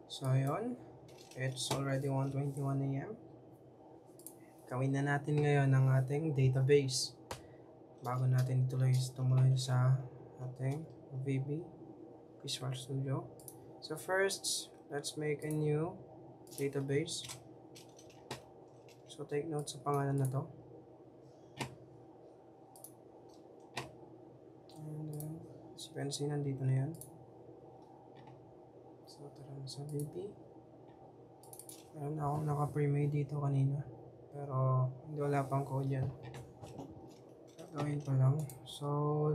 So, ayun. It's already 1:21 AM. Gawin na natin ngayon ang ating database. Bago natin tumuloy sa ating VB Visual Studio. So first, let's make a new database. So take note sa pangalan na to. And as you can see, nandito na yan. So tara na sa VB. Meron na akong naka-premade dito kanina. Pero hindi wala pang code yan. Gagawin ko lang. So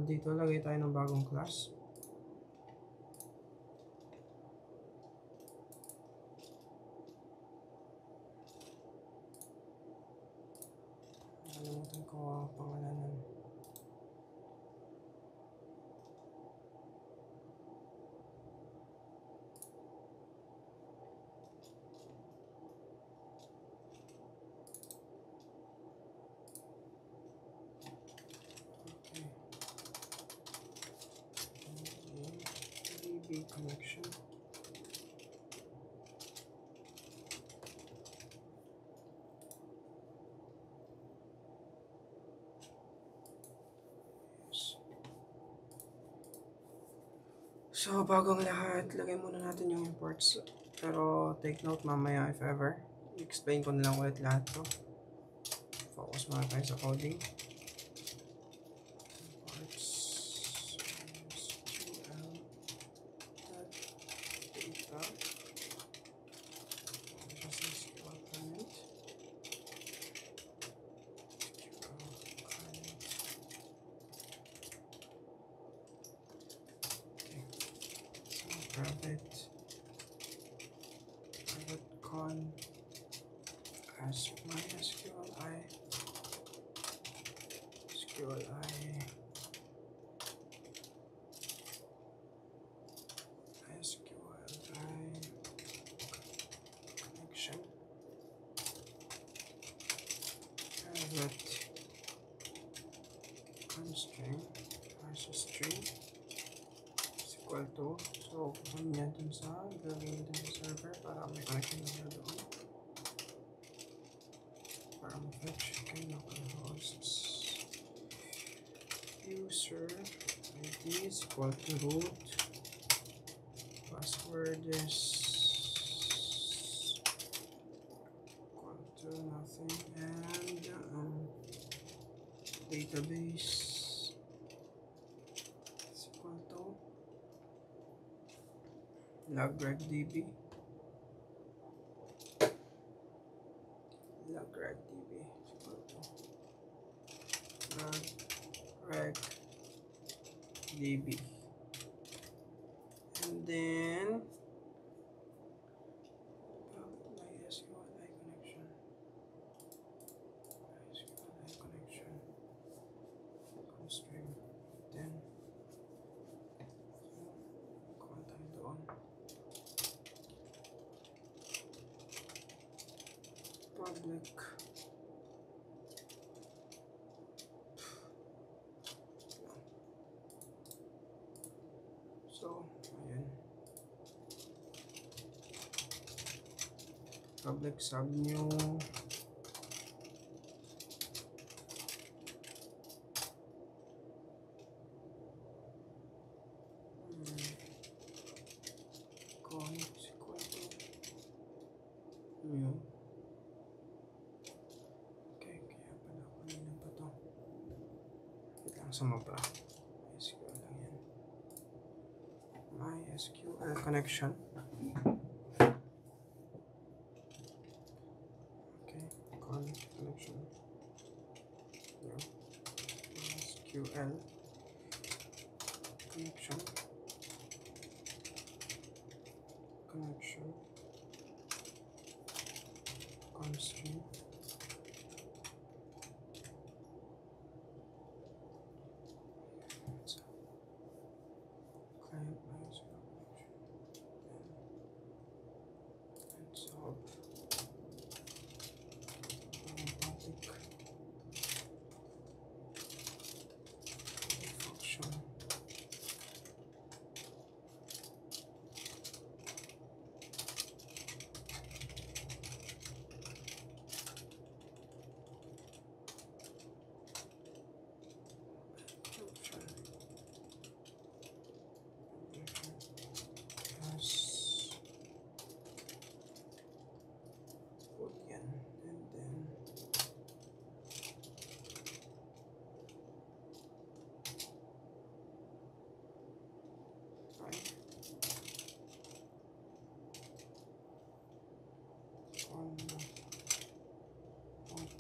dito lagay tayo ng bagong class. Nakalimutan ko ang pangalanan. VB connection. So, bagong lahat, lagay muna natin yung imports. Pero, take note mamaya if ever. Explain ko na lang ulit lahat to. Focus muna tayo sa coding. Imports. SQL. Data. SQL client. Private con as MySQLi connection private constring as a string is equal to. So, kukunin niya dun sa gagawin dun sa server para may connection na doon. Para ma-fetch kay localhosts. User ID is equal to root. Password is equal to nothing. And database is equal to logregdb. Logregdb is equal to logregdb. And then MySQLi connection. Constring. Then kuha tayo doon. Public so ayan, public subnew con is equal to new. Okay, kaya pala kanina pa to. Wait lang, sumabra. MySQL lang yan. MySQL connection. Okay, con connection. Yeah. MySQL connection. Constring. Client MySQL connection. And solve. Public function.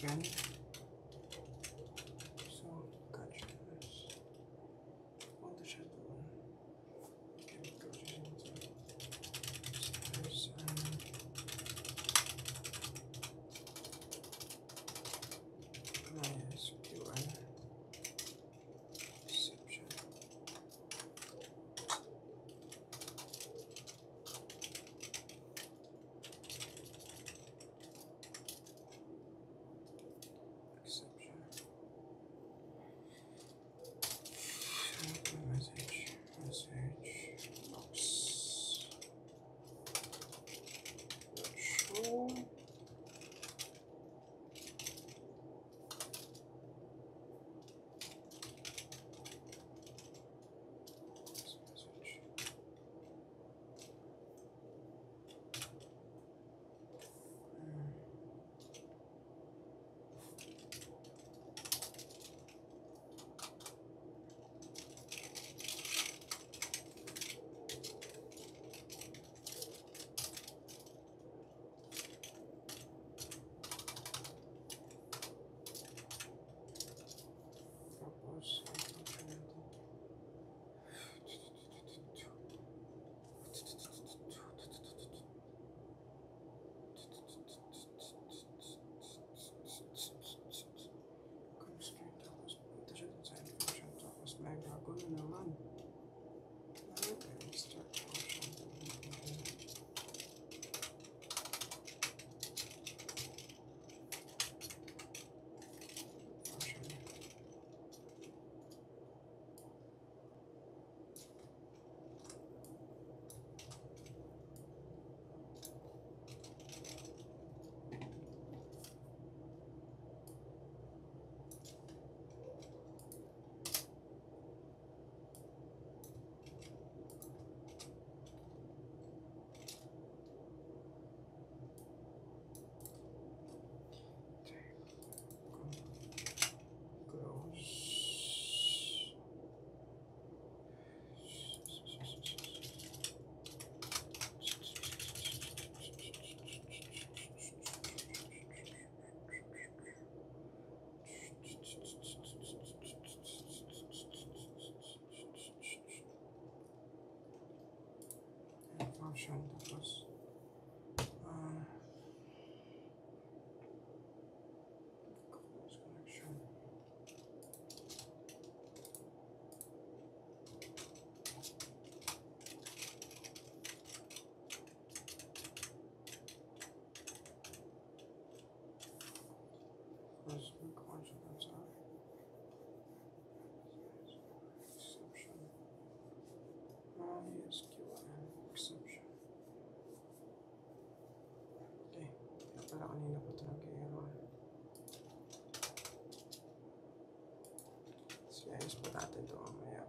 open. So, catch this. Punta siya doon. Okay, go siya dito. Stairs and MySQL exception. Exception. Message box. Show. Tapos, punta siya dun sa function. Tapos, may bago na naman. Start function. Function. Tapos, close connection. Close connection. I'm sorry. Exception. MySQL exception. Okay. Kaya pala kanina pa ito nag-error. So, ayos pa natin ito mamaya.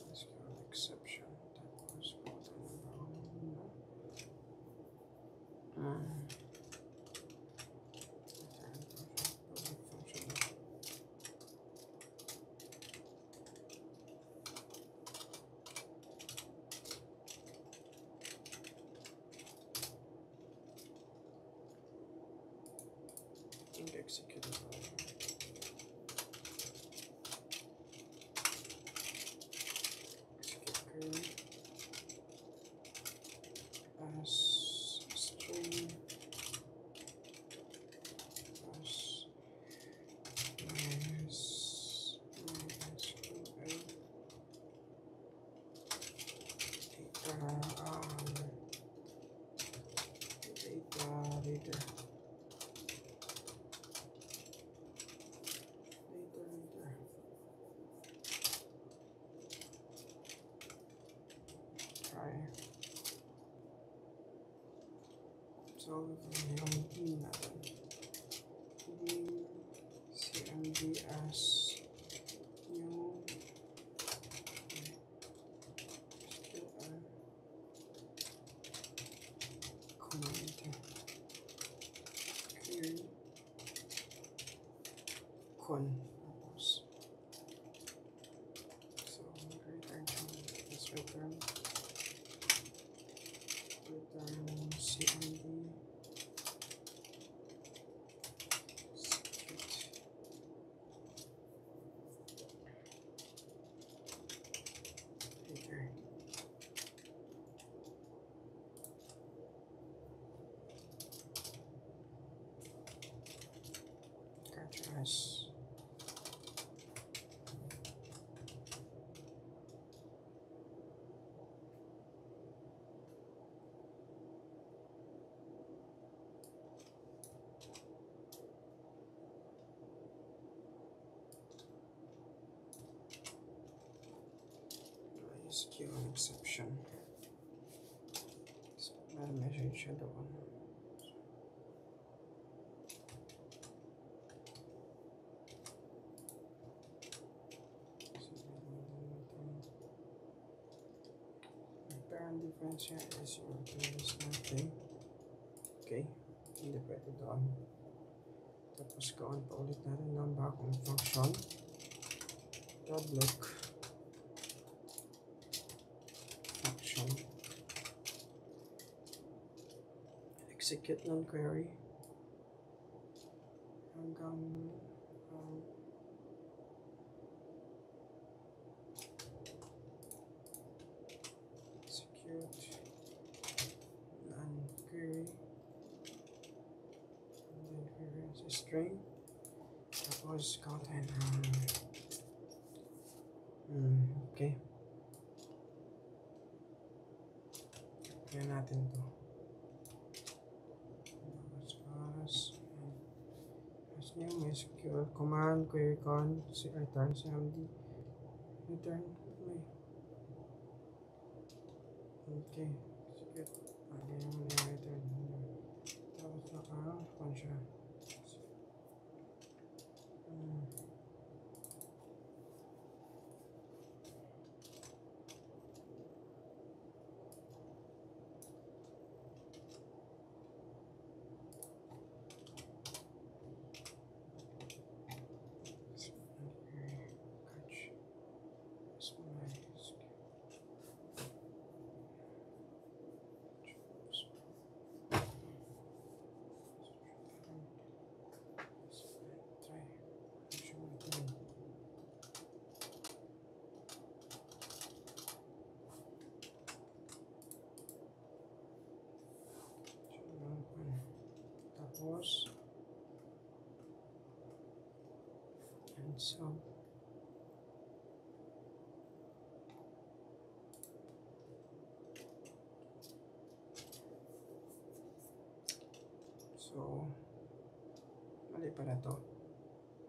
MySQL exception. Tapos, punta na ba ako muna? Execute curly as string plus minus MySQL data reader. So, yung team natin. Team CMD as new SQL command query con. Tapos, so, return, let's return Yes. SQL exception. Message siya doon. Parent difference here is nothing. Okay, hindi pwede doon. Tapos kaon pa ulit natin ng bagong function. Public function. Execute non-query hanggang execute non-query and then query as a string. Tapos content okay. Kaya natin to. New SQL command query con return cmd return okay execute again return tapos naka siya tapos and so mali pala to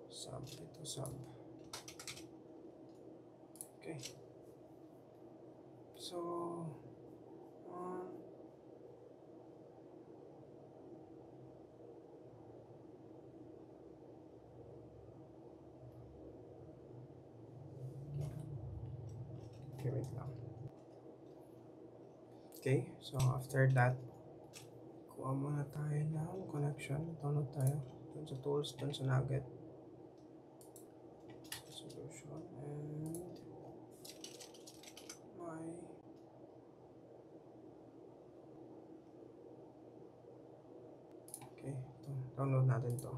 sub ito sub okay so okay wait lang okay so after that kuha muna tayo ng connection. Download tayo dun sa tools, dun sa Nugget solution and my okay ito, download natin to.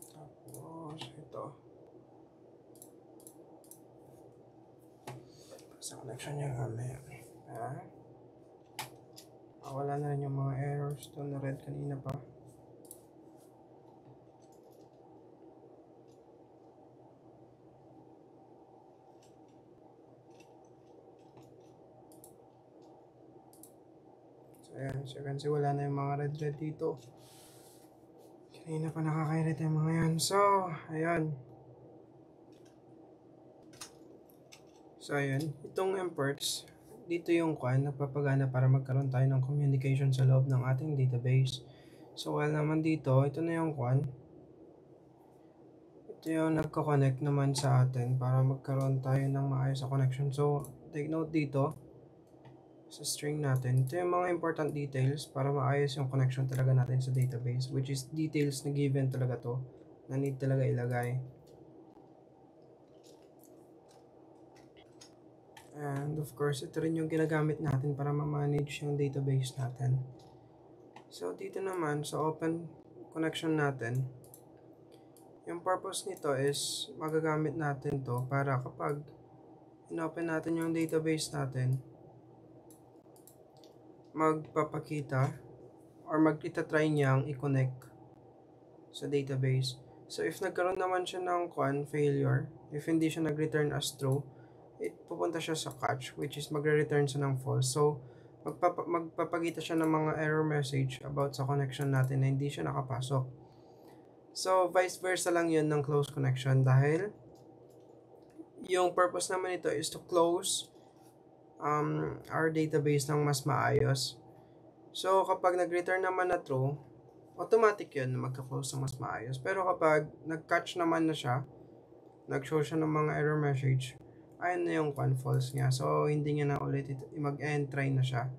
Tapos ito sa connection niya mamaya wala na rin yung mga errors doon na red kanina pa. So ayan, so you can see wala na yung mga red dito. Kanina pa nakakairit yung mga yan. So ayan. So ayan, itong imports, dito yung nagpapagana para magkaroon tayo ng communication sa loob ng ating database. So while naman dito, ito na yung ito yung nagko-connect naman sa atin para magkaroon tayo ng maayos na connection. So take note dito sa string natin, ito yung mga important details para maayos yung connection talaga natin sa database, which is details na given talaga to, na need talaga ilagay. And of course, ito rin yung ginagamit natin para ma-manage yung database natin. So, dito naman sa open connection natin, yung purpose nito is magagamit natin to para kapag in-open natin yung database natin, magpapakita or mag-try niyang i-connect sa database. So, if nagkaroon naman siya ng failure, if hindi siya nag-return as true, pupunta siya sa catch, which is magre-return siya ng false. So, magpapakita siya ng mga error message about sa connection natin na hindi siya nakapasok. So, vice versa lang yun ng close connection dahil yung purpose naman ito is to close our database ng mas maayos. So, kapag nag-return naman na true, automatic yun na magka-close ng mas maayos. Pero kapag nag-catch naman na siya, nag-show siya ng mga error message, ayun na yung false niya. So, hindi niya na ulit mag-end try na siya.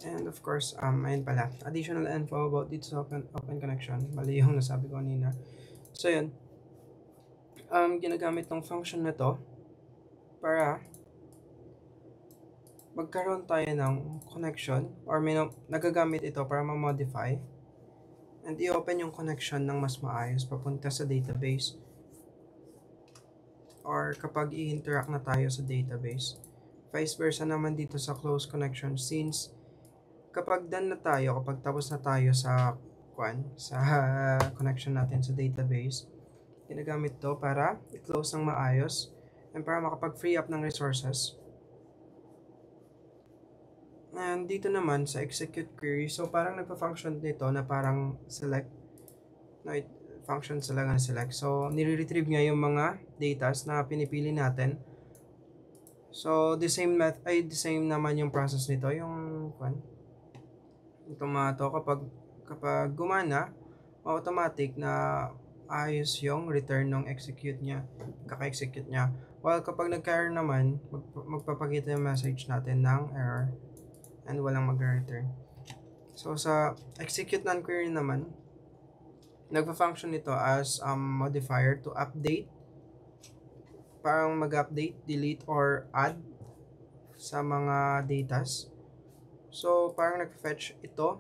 And of course, ayun pala, additional info about this open connection. Bali yung nasabi ko kanina. So, yun. Ginagamit ng function na to para magkaroon tayo ng connection or may nagagamit ito para ma-modify and i-open yung connection ng mas maayos papunta sa database or kapag i-interact na tayo sa database. Vice versa naman dito sa close connection since kapag done na tayo, kapag tapos na tayo sa connection natin sa database, ginagamit to para i-close ng maayos and para makapag-free up ng resources. And dito naman sa execute query, so parang nagpa-function dito na parang select, no, function sila nga select. So, nire-retrieve nga yung mga datas na pinipili natin. So, the same naman yung process nito, yung tomato kapag gumana, automatic na ayos yung return ng execute niya, kaka-execute niya. While kapag nag-error naman, magpapakita yung message natin ng error and walang mag-return. So, sa execute non-query naman, nagpa-function nito as modifier to update, parang mag-update, delete, or add sa mga datas. So, parang nag-fetch ito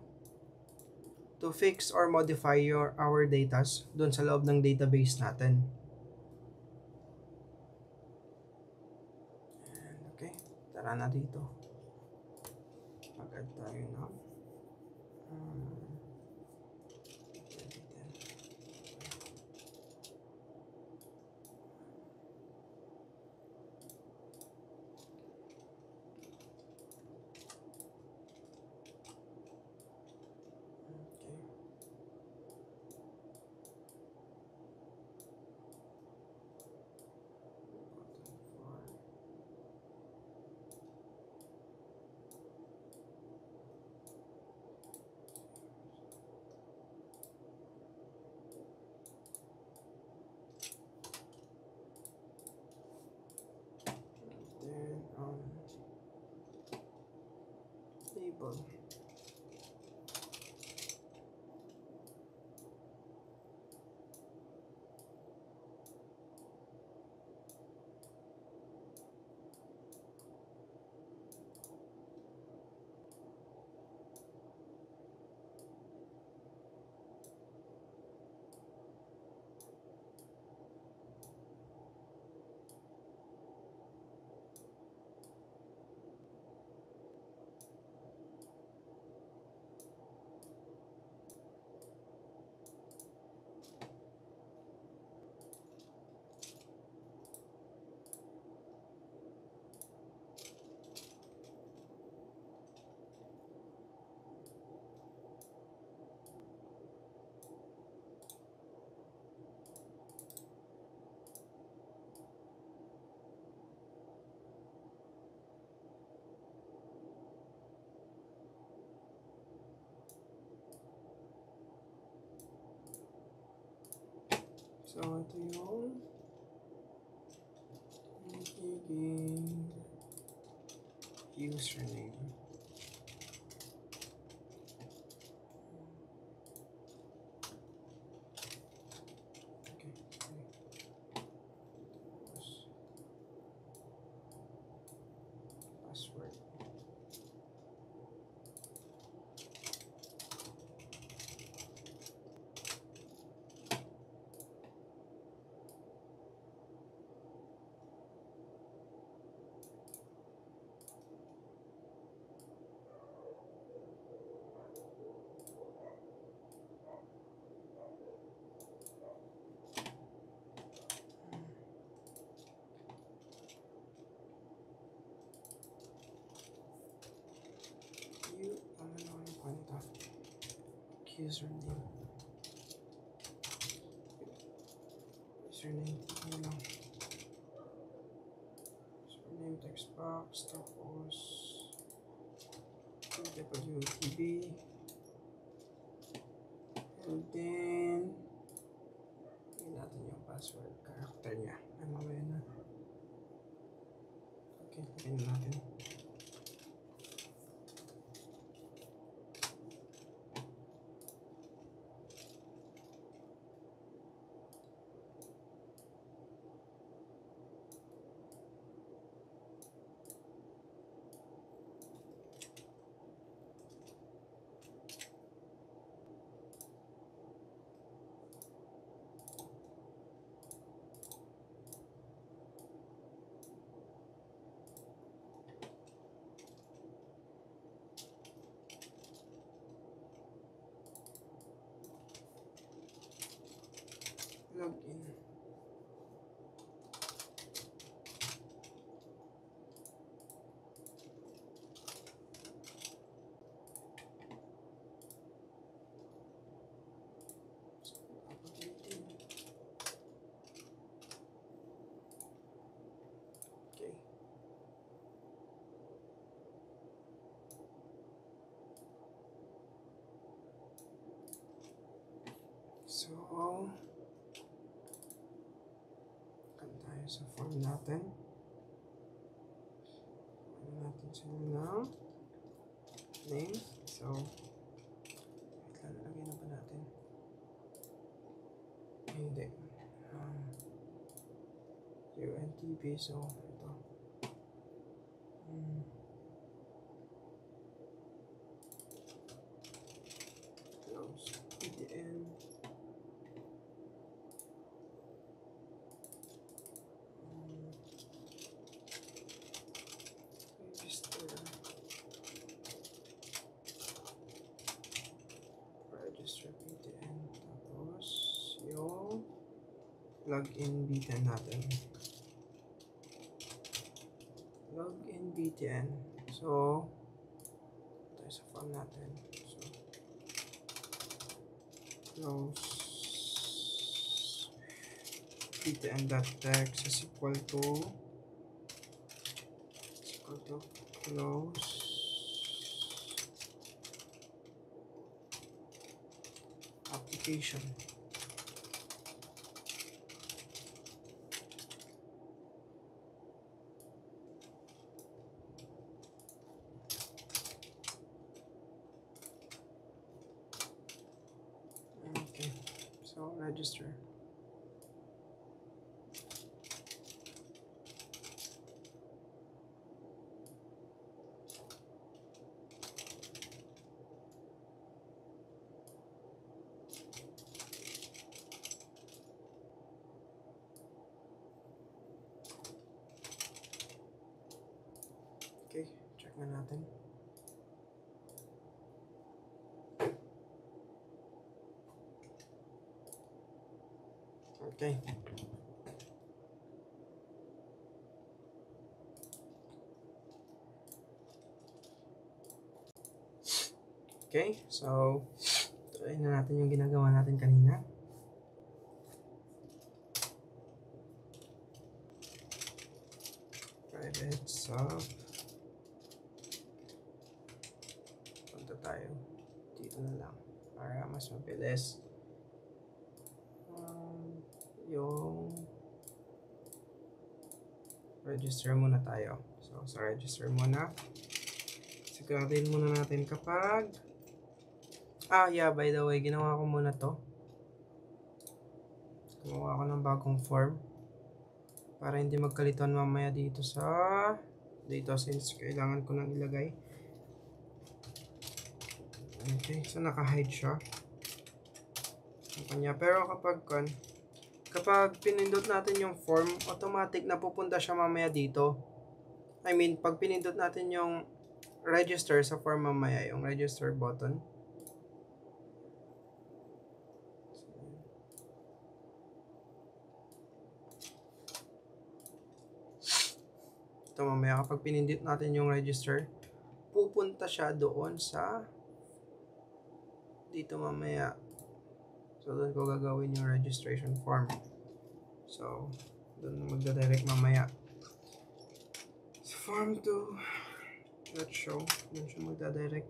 to fix or modify our datas dun sa loob ng database natin. Okay, tara na dito. Mag-add tayo na. Table. So, ito yung magiging username. Okay. Username. Username. Ano lang. Username, text box, tapos WTB. And then yun natin yung password character niya. Ay, mamaya na. Okay, lagyan natin. Login. Okay. So, kan tayo sa form natin. Ano natin sila ng name. So, lalagay na ba natin? Hindi. UNTP. So, ito. Close. PTN. Register PTN. Tapos, yung login BTN natin. Login BTN. So, ito sa form natin. So, close btn.text is equal to close application. Okay, so register. Okay, check na natin. Okay. Okay, so try na natin yung ginagawa natin kanina. Private sub. Punta tayo dito na lang para mas mabilis. Yung register muna tayo. So sa register muna, siguraduhin muna natin kapag yeah, by the way, ginawa ko muna to. Gumawa ko ng bagong form para hindi magkalituan mamaya dito since kailangan ko nang ilagay. Okay, so naka-hide siya ang kanya. Pero kapag pinindot natin yung form, automatic na pupunta siya mamaya dito. I mean, pag pinindot natin yung register sa form mamaya, yung register button, ito mamaya kapag pinindot natin yung register, pupunta siya doon sa dito mamaya. So, doon ko gagawin yung registration form. So, doon magdadirect mamaya. So, form 2. Let's show. Doon siya magdadirect.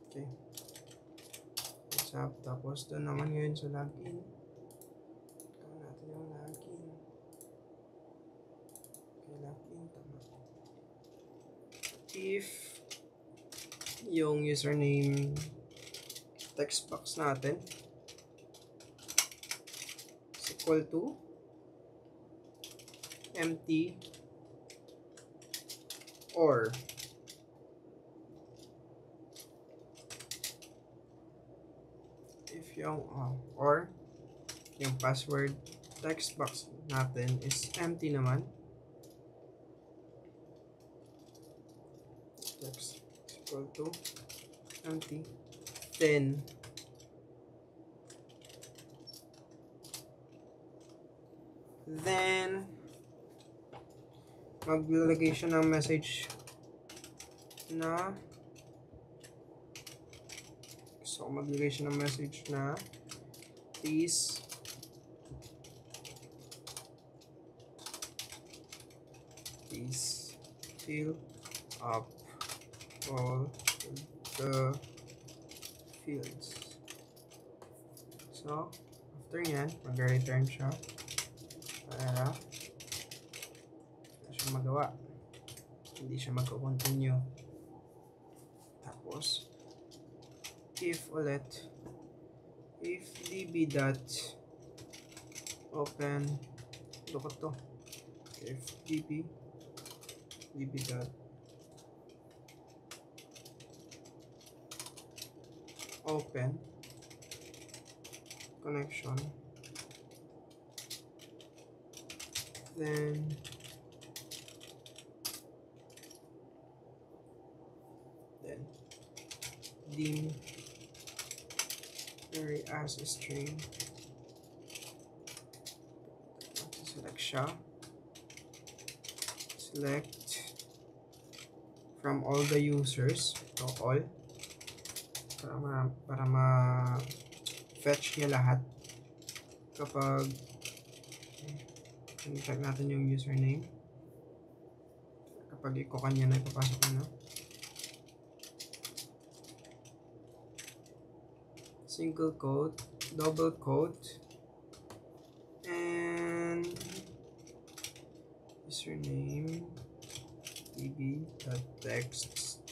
Okay. What's up? Tapos, doon naman ngayon sa login. Gawin natin yung login. Okay, login. Tama. If yung username text box natin is equal to empty or if yung or yung password text box natin is empty naman, text is equal to empty, then maglalagay siya ng message na please fill up all the fields. So, after yan, mag-return siya para siya magawa. Hindi siya mag-continue. Tapos, if db.open, lukot to. If db.open connection, then dim query as a string. Select siya. Select from all the users. So all. Para ma-fetch niya lahat. Kapag check natin yung username. Kapag iko-kan niya na, ipapasok na. Single quote, double quote, and username db.text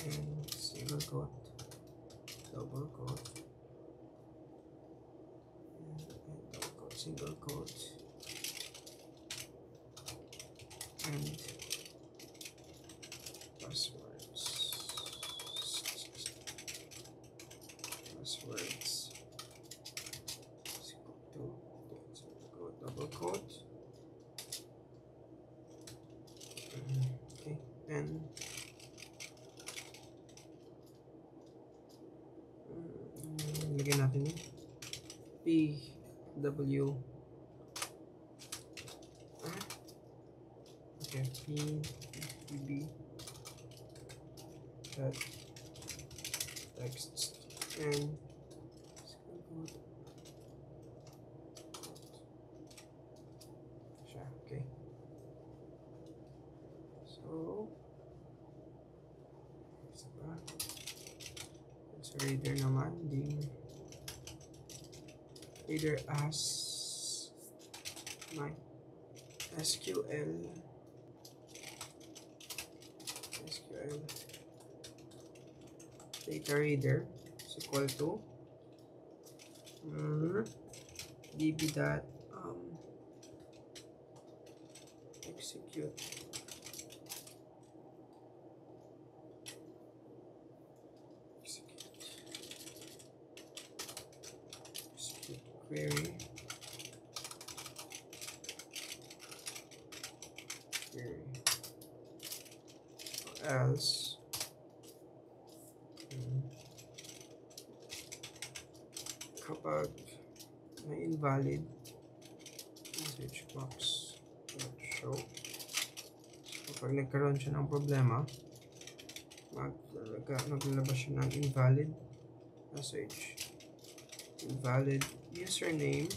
and single quote, double quote, and double quote, single quote, and passwords double quote. Okay, and lagyan natin yung pw okay, pb text and okay. So it's a reader naman, reader as my SQL data reader is equal to db. Execute query else kapag may invalid message box show. Kapag nagkaroon siya ng problema, Maglalabas siya ng invalid message. Invalid username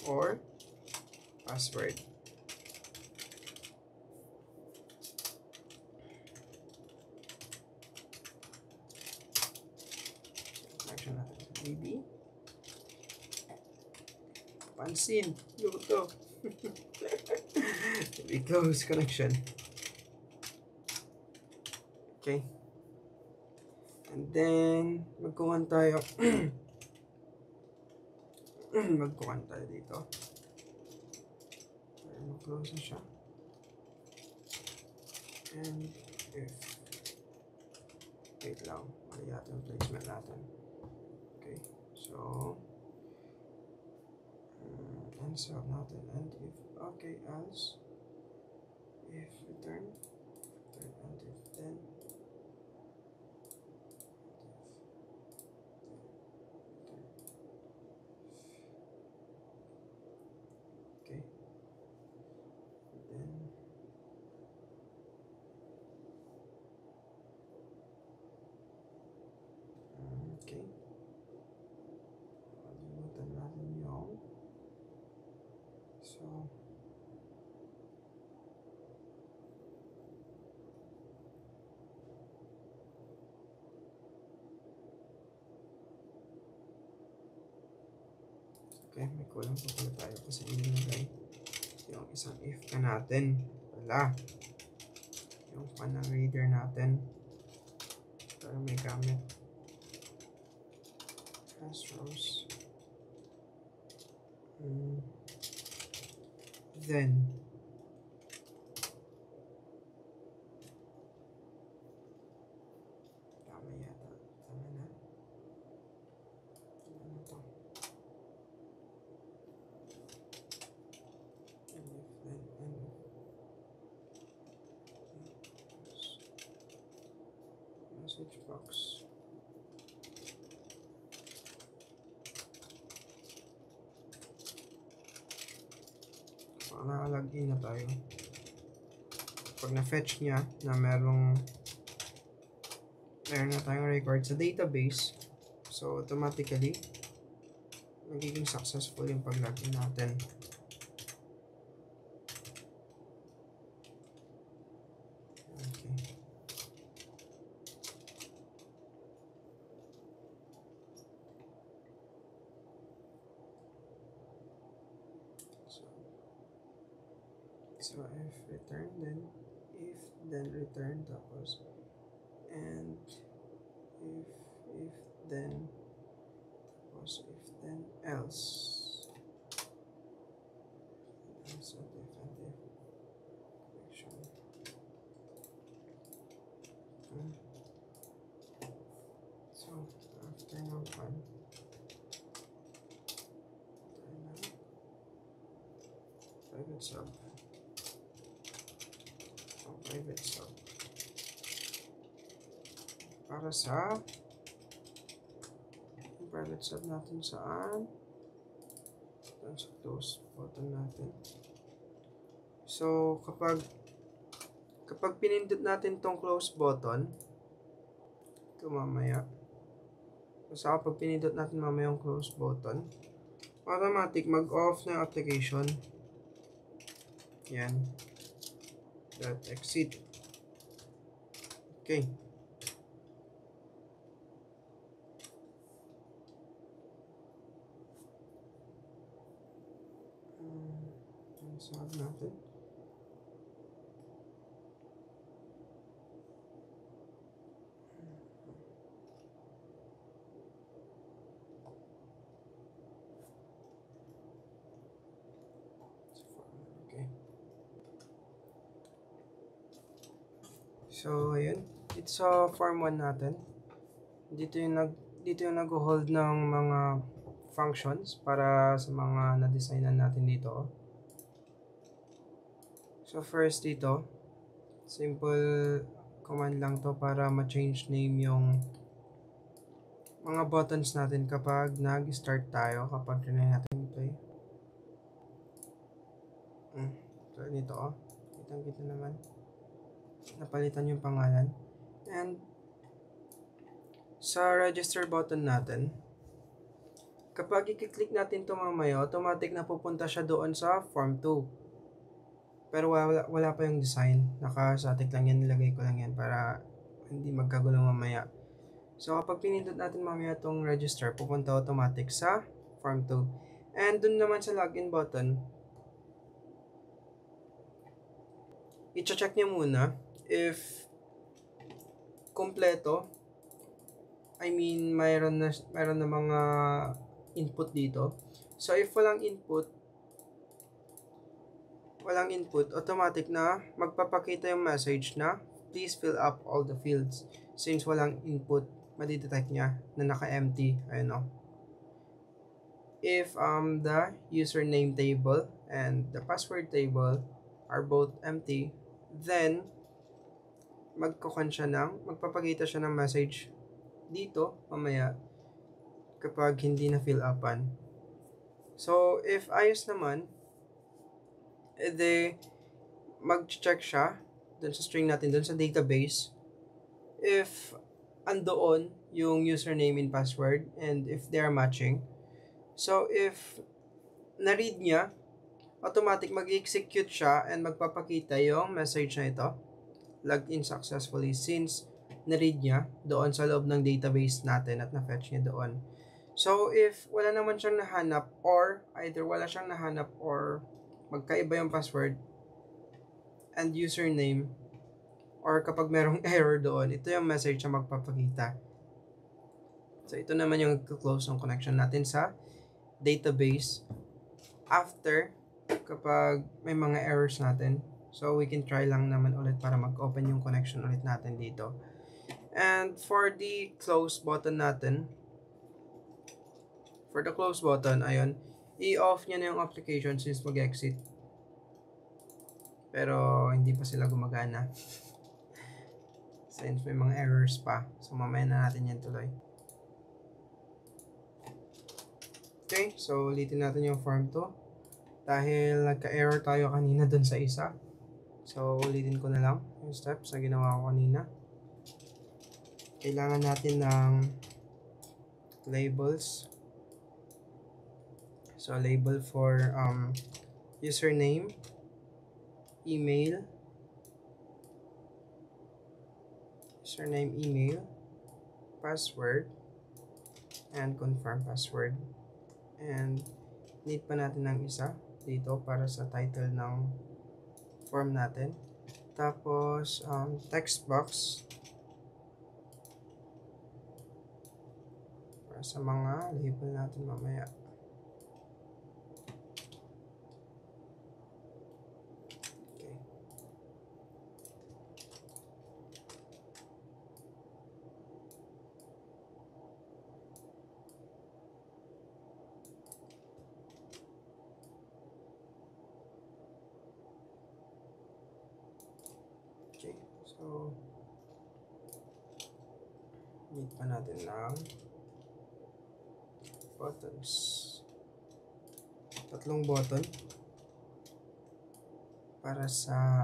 or password. Connection natin sa BB. Pansin, luto. We close connection. Okay. And then, magkuhan tayo. Magkuhan tayo dito. Mag-close na siya. And if, wait lang, mali yata yung placement natin. Okay, so, and sub natin. And if, okay, else, if return, and if then, okay, then, okay, limutan natin yung, so, okay, may kulang pa pala tayo kasi inilagay yung isang if ka natin wala yung pan ng reader natin para may gamit as rows then tama yata tama na ano to message box. Naka-login na tayo. Pag na-fetch niya na meron na tayong record sa database, so automatically magiging successful yung pag-login natin. So if return then return tapos and if then tapos if then else and if correction so after ng fun private sub para sa private sub natin saan doon sa close button natin. So kapag pinindot natin tong close button ito mamaya so kapag pinindot natin mamaya yung close button automatic mag-off na yung application yan .exit. Okay. Solve natin. Okay. So, ayun. It's form 1 natin. Dito yung nag-hold ng mga functions para sa mga na-designan natin dito. So, first dito, simple command lang to para ma-change name yung mga buttons natin kapag nag-start tayo, kapag trinay natin play. So, dito kitang-kita naman. Napalitan yung pangalan. And sa register button natin, kapag i-click natin ito mamaya, automatic na pupunta siya doon sa form 2. Pero wala pa yung design. Naka-static lang yan, nilagay ko lang yan para hindi magkagulo mamaya. So kapag pinindot natin mamaya itong register, pupunta automatic sa form 2. And dun naman sa login button, i-check nyo muna if kompleto. I mean, mayroon na mga input dito. So if walang input, automatic na magpapakita yung message na please fill up all the fields. Since walang input, madidetect niya na naka-empty. Ayun o. If the username table and the password table are both empty, then magpapakita siya ng message dito mamaya kapag hindi na fill upan. So if ayos naman, edi mag-check siya dun sa string natin, dun sa database, if andoon yung username and password and if they are matching. So if na-read niya, automatic mag-execute siya and magpapakita yung message na ito, logged in successfully, since na-read niya doon sa loob ng database natin at na-fetch niya doon. So if wala naman siyang nahanap, or either wala siyang nahanap or magkaiba yung password and username, or kapag merong error doon, ito yung message na magpapakita. So ito naman yung close ng connection natin sa database after kapag may mga errors natin. So we can try lang naman ulit para mag-open yung connection ulit natin dito. And for the close button natin, ayun, i-off niya na yung application since mag-exit. Pero hindi pa sila gumagana. Since may mga errors pa. So mamaya na natin yan tuloy. Okay, so ulitin natin yung form 2. Dahil nagka-error tayo kanina dun sa isa. So ulitin ko na lang yung steps na ginawa ko kanina. Kailangan natin ng labels. So label for username, email, password, and confirm password. And need pa natin ng isa dito para sa title ng form natin. Tapos text box para sa mga label natin mamaya. Okay, so need pa natin ng buttons. 3 button para sa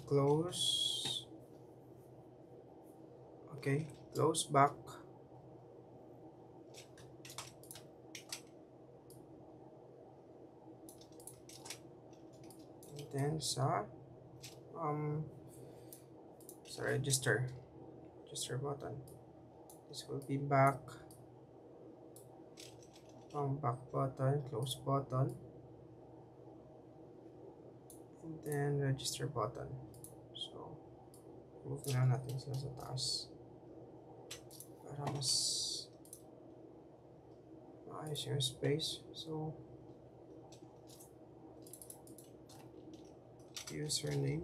close. Okay, close back. And then sa register button. This will be back. Back button, close button, and then register button. So move na natin sila sa taas para mas maayos yung space. So username,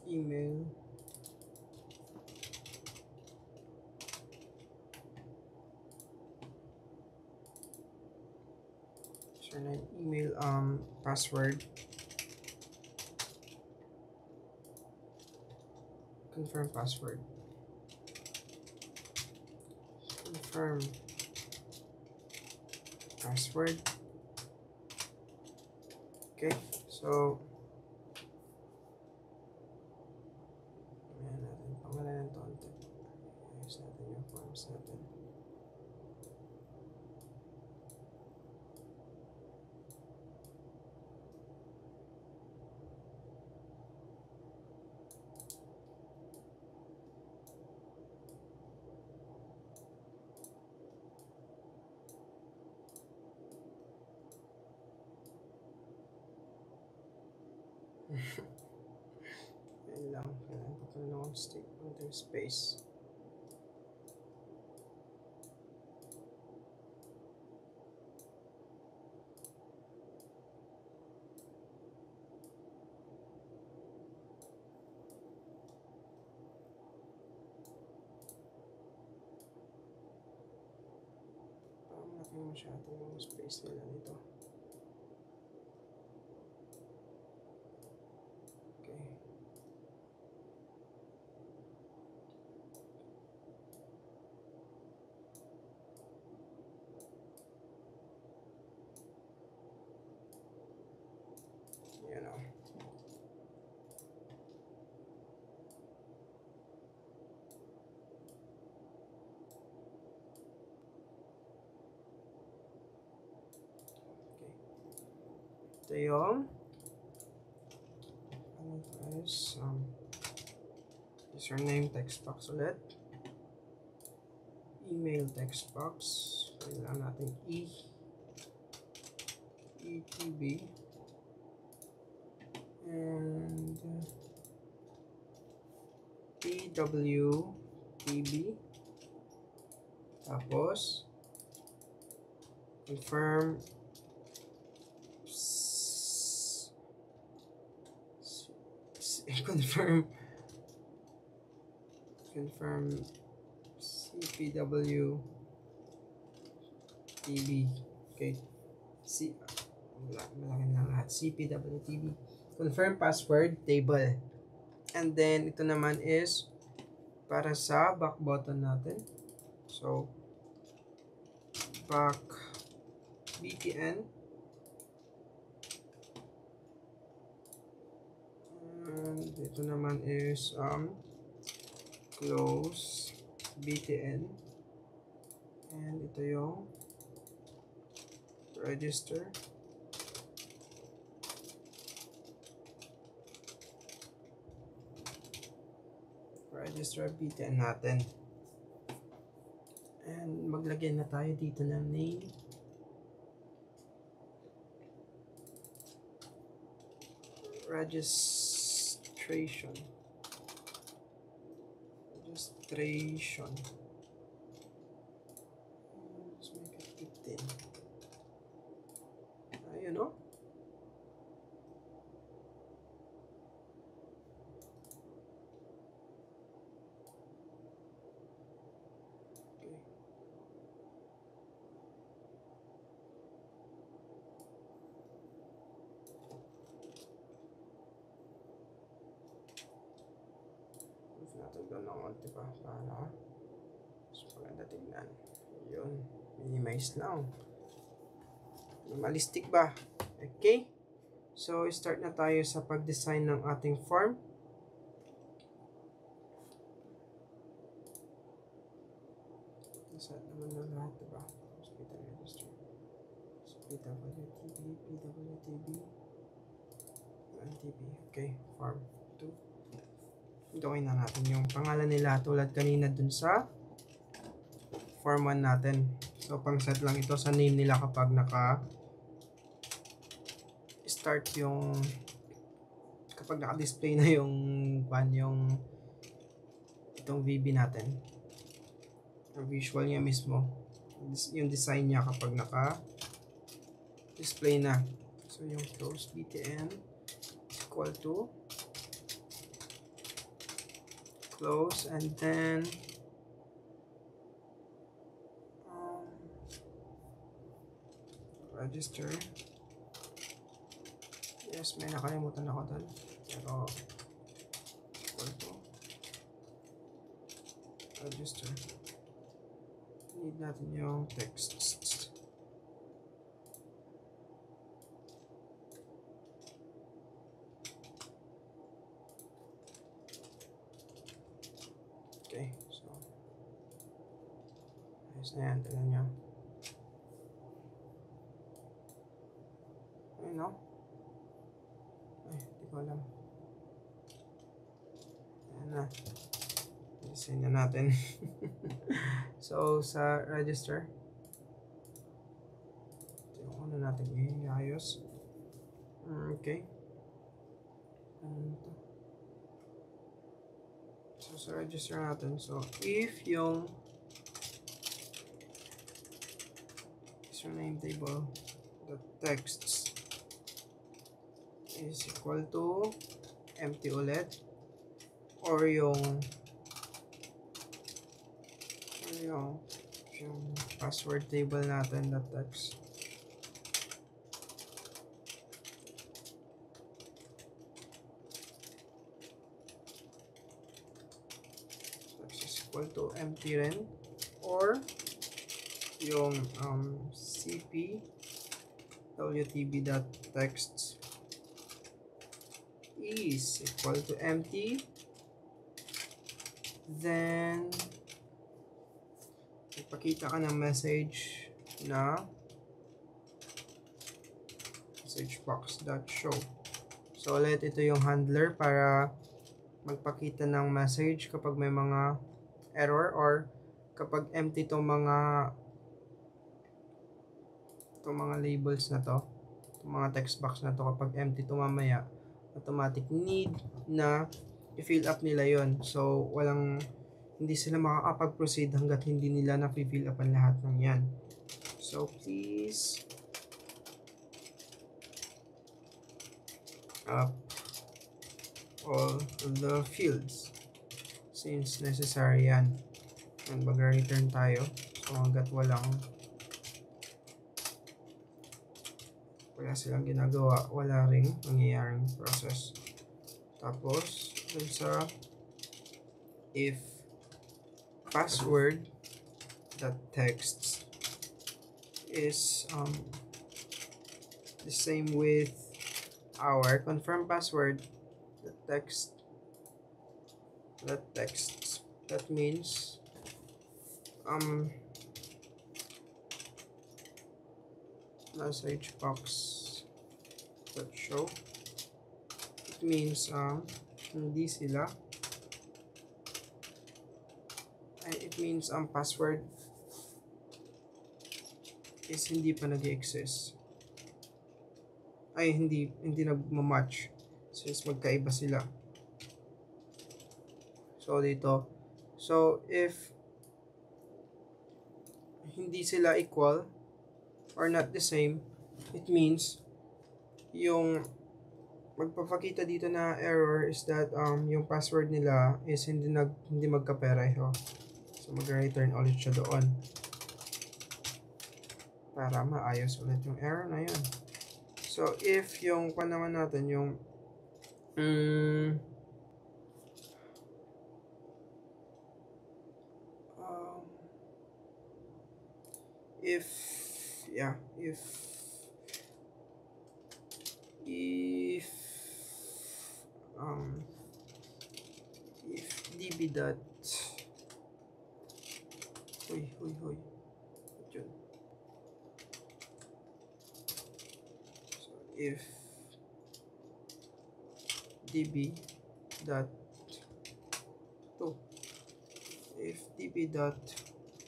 email, password, confirm password, Okay, so ayan natin pangalan ng content. Ayos natin yung forms natin. Ayan lang, kailangan ko lang ng statement ng space. Parang natin masyado yung space nila nito. Okay. Yan o. Ito yung ano guys, username text box ulit, email text box, kailangan natin ETB, and PWTB, tapos confirm CPW TV. Okay, malaki na lahat. CPW TV. Confirm password table. And then ito naman is para sa back button natin. So back btn, and ito naman is close btn, and ito yung register, btn natin, and maglagay na tayo dito ng name, registration. Let's make it 15. Ayun o. Okay. Move natin doon ng konti pa para mas maganda tignan. Yun. Minimize lang. Minimalistic ba? Okay. So, start na tayo sa pag-design ng ating form. Set naman na lahat, diba? Hospital register. PWTB, NTB. Okay, form 2. Gawin na natin yung pangalan nila tulad kanina dun sa form 1 natin. So, pang set lang ito sa name nila kapag start yung kapag naka-display na yung itong VB natin, yung visual niya mismo, yung design niya kapag naka-display na. So yung close btn equal to close, and then register. Yes, may nakalimutan ako doon. Pero, equal to register. Need natin yung text. Ayan, tignan nyo. Ayun, no? Ay, hindi ko alam. Ayan na. Design na natin. So, sa register, ito yung ano natin iayos. Okay. Ano to? So, sa register natin, so, if yung username table, the texts is equal to empty ulit, or yung password table natin, the text is equal to empty rin, or yung cp wtb.text is equal to empty, then ipakita ka ng message na message box.show. So ulit, ito yung handler para magpakita ng message kapag may mga error, or kapag empty itong mga labels na to, itong mga text box na to, kapag empty ito mamaya, automatic need na i-fill up nila yon. So hindi sila makakapag-proceed hanggat hindi nila na-fill up ang lahat ng yan. So please up all the fields since necessary yan. And mag-return tayo. So hanggat wala silang ginagawa, wala ring nangyayaring process. Tapos dun sa if password that text is the same with our confirm password, the text, that means message box that show, it means hindi sila, it means password is hindi pa nag-exist, ay hindi nagmamatch since magkaiba sila. So dito, so if hindi sila equal or not the same, it means yung magpapakita dito na error is that yung password nila is hindi magkapareho. So mag-return ulit siya doon para maayos ulit yung error na yun. So if yung naman natin yung if db dot so if db dot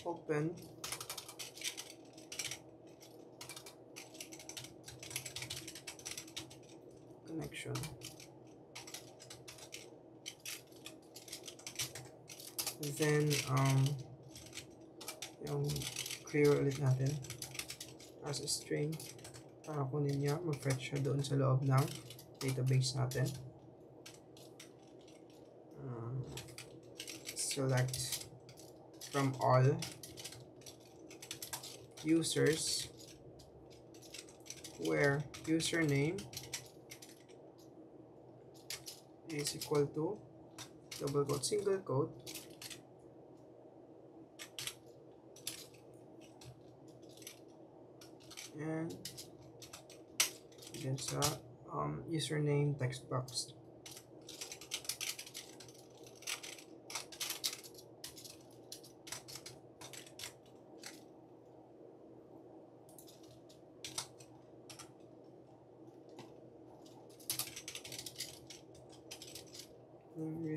open connection, then yung clear ulit natin as a string para kunin niya, mag-fetch siya doon sa loob ng database natin. Select from all users where username is equal to double quote, single quote, and then sa username text box.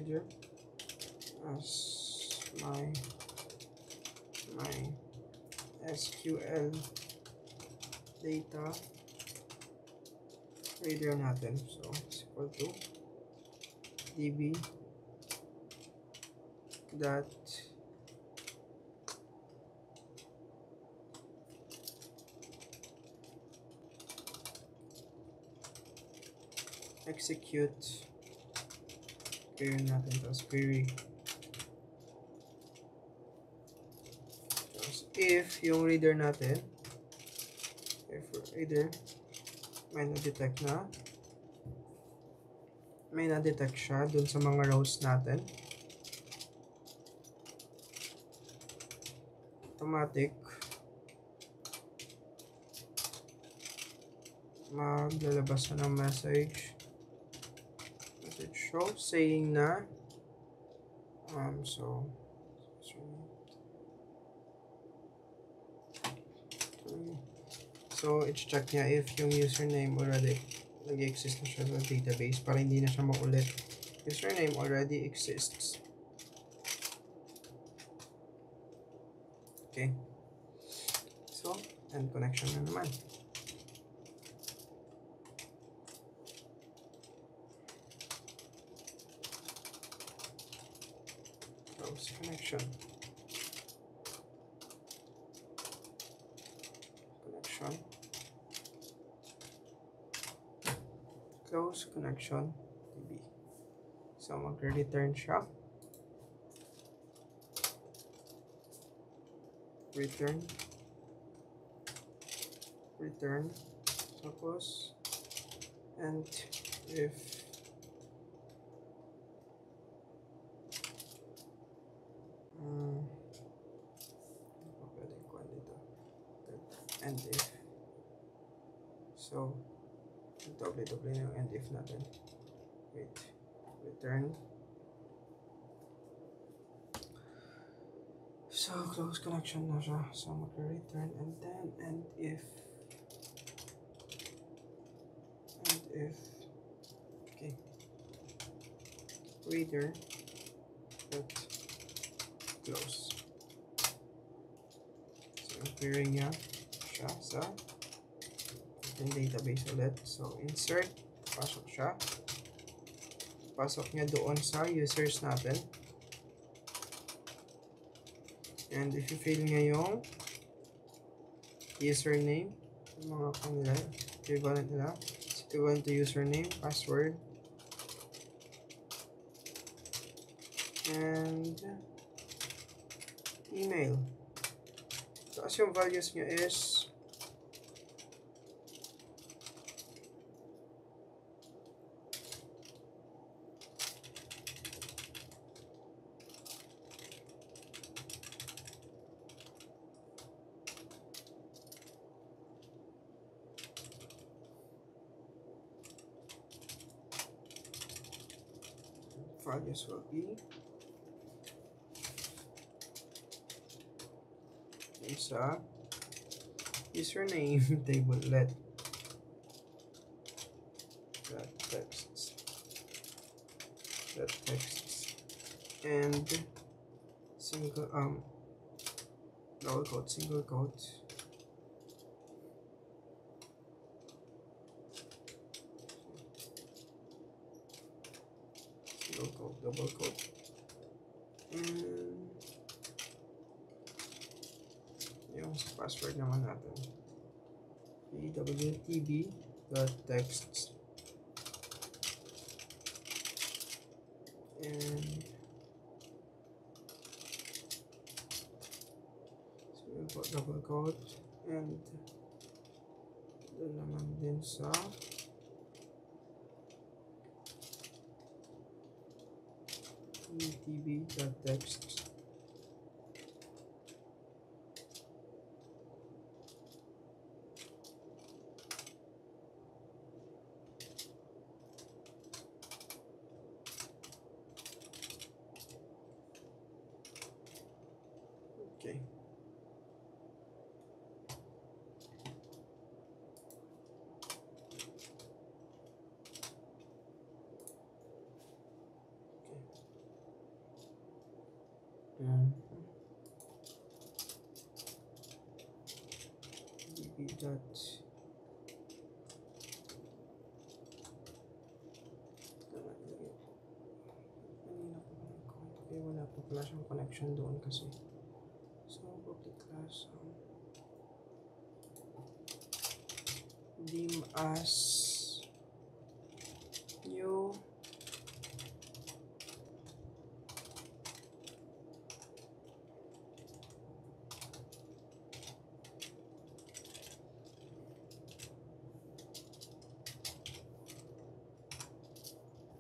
reader as my SQL data reader natin. So it's equal to db dot execute query natin, tapos query. Tapos if yung reader natin, if reader may na-detect siya dun sa mga rows natin, automatic maglalabas na ng message show saying na so it's check niya if yung username already nag-exist na siya sa database para hindi na siya maulit. Username already exists. Okay, so end connection na naman. Close connection. Close connection db. So mag-return siya. Return tapos and if and if so double yung and if natin. Wait, return. So close connection na siya, so mag-return and then and if okay, reader dot close. So querying niya siya sa yung database ulit. So insert, pasok niya doon sa users natin, and if you fill niya yung username, yung mga kanila equivalent nila, it's equivalent to username, password, and email. So as yung values niya is values will be sa username table let texts and single double quote, single quote, double quote, and yung password naman natin pwtb.texts and double quote, and doon naman din sa ptb.texts okay. dot okay, wala po pala siyang connection doon kasi. So, public class dim as new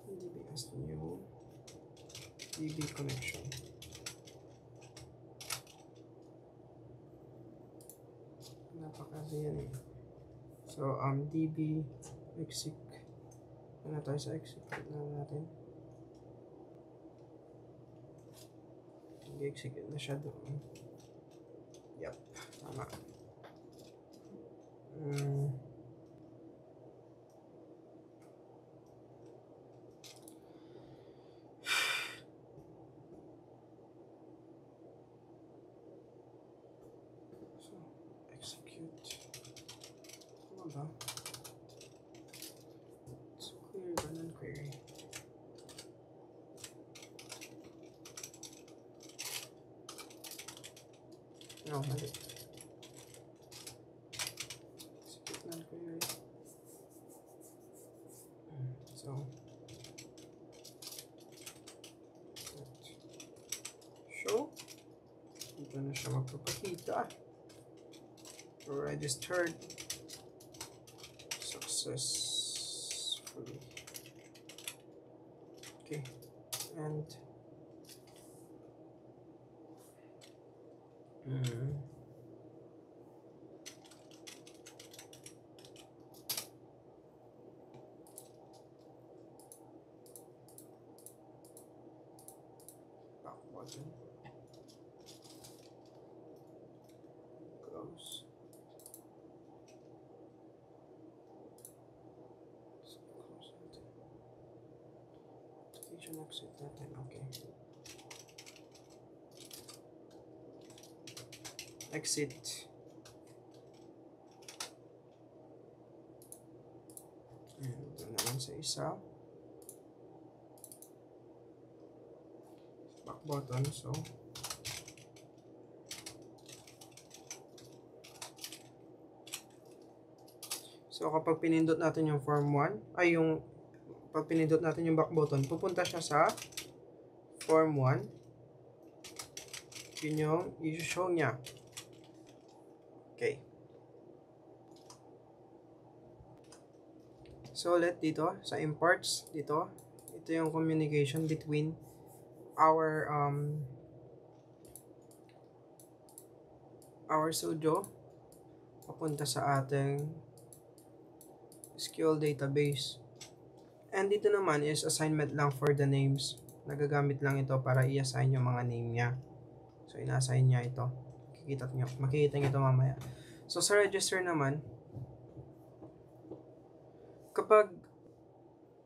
db as new db connection. Napakasi yan eh. So, db exec. Ano tayo sa execute na natin? Execute na siya doon. Yup, tama. So, execute. Ano ba? So, query ba ng query? No, mali. Execute ng query. So, show. Dito na siya magpapakita. Registered successfully. Okay, and back button. Close. So, close natin. Application exit natin. Okay. Exit. And ito naman sa isa. Back button. So kapag pinindot natin yung form 1, ay yung pag pinindot natin yung back button, pupunta siya sa form 1. Yun yung i-show niya. Okay. So ulit dito sa imports dito, ito yung communication between our Sudo papunta sa ating SQL database. And dito naman is assignment lang for the names. Nagagamit lang ito para i-assign yung mga name niya. So ina-assign niya ito. Makikita niyo ito mamaya. So sa register naman, kapag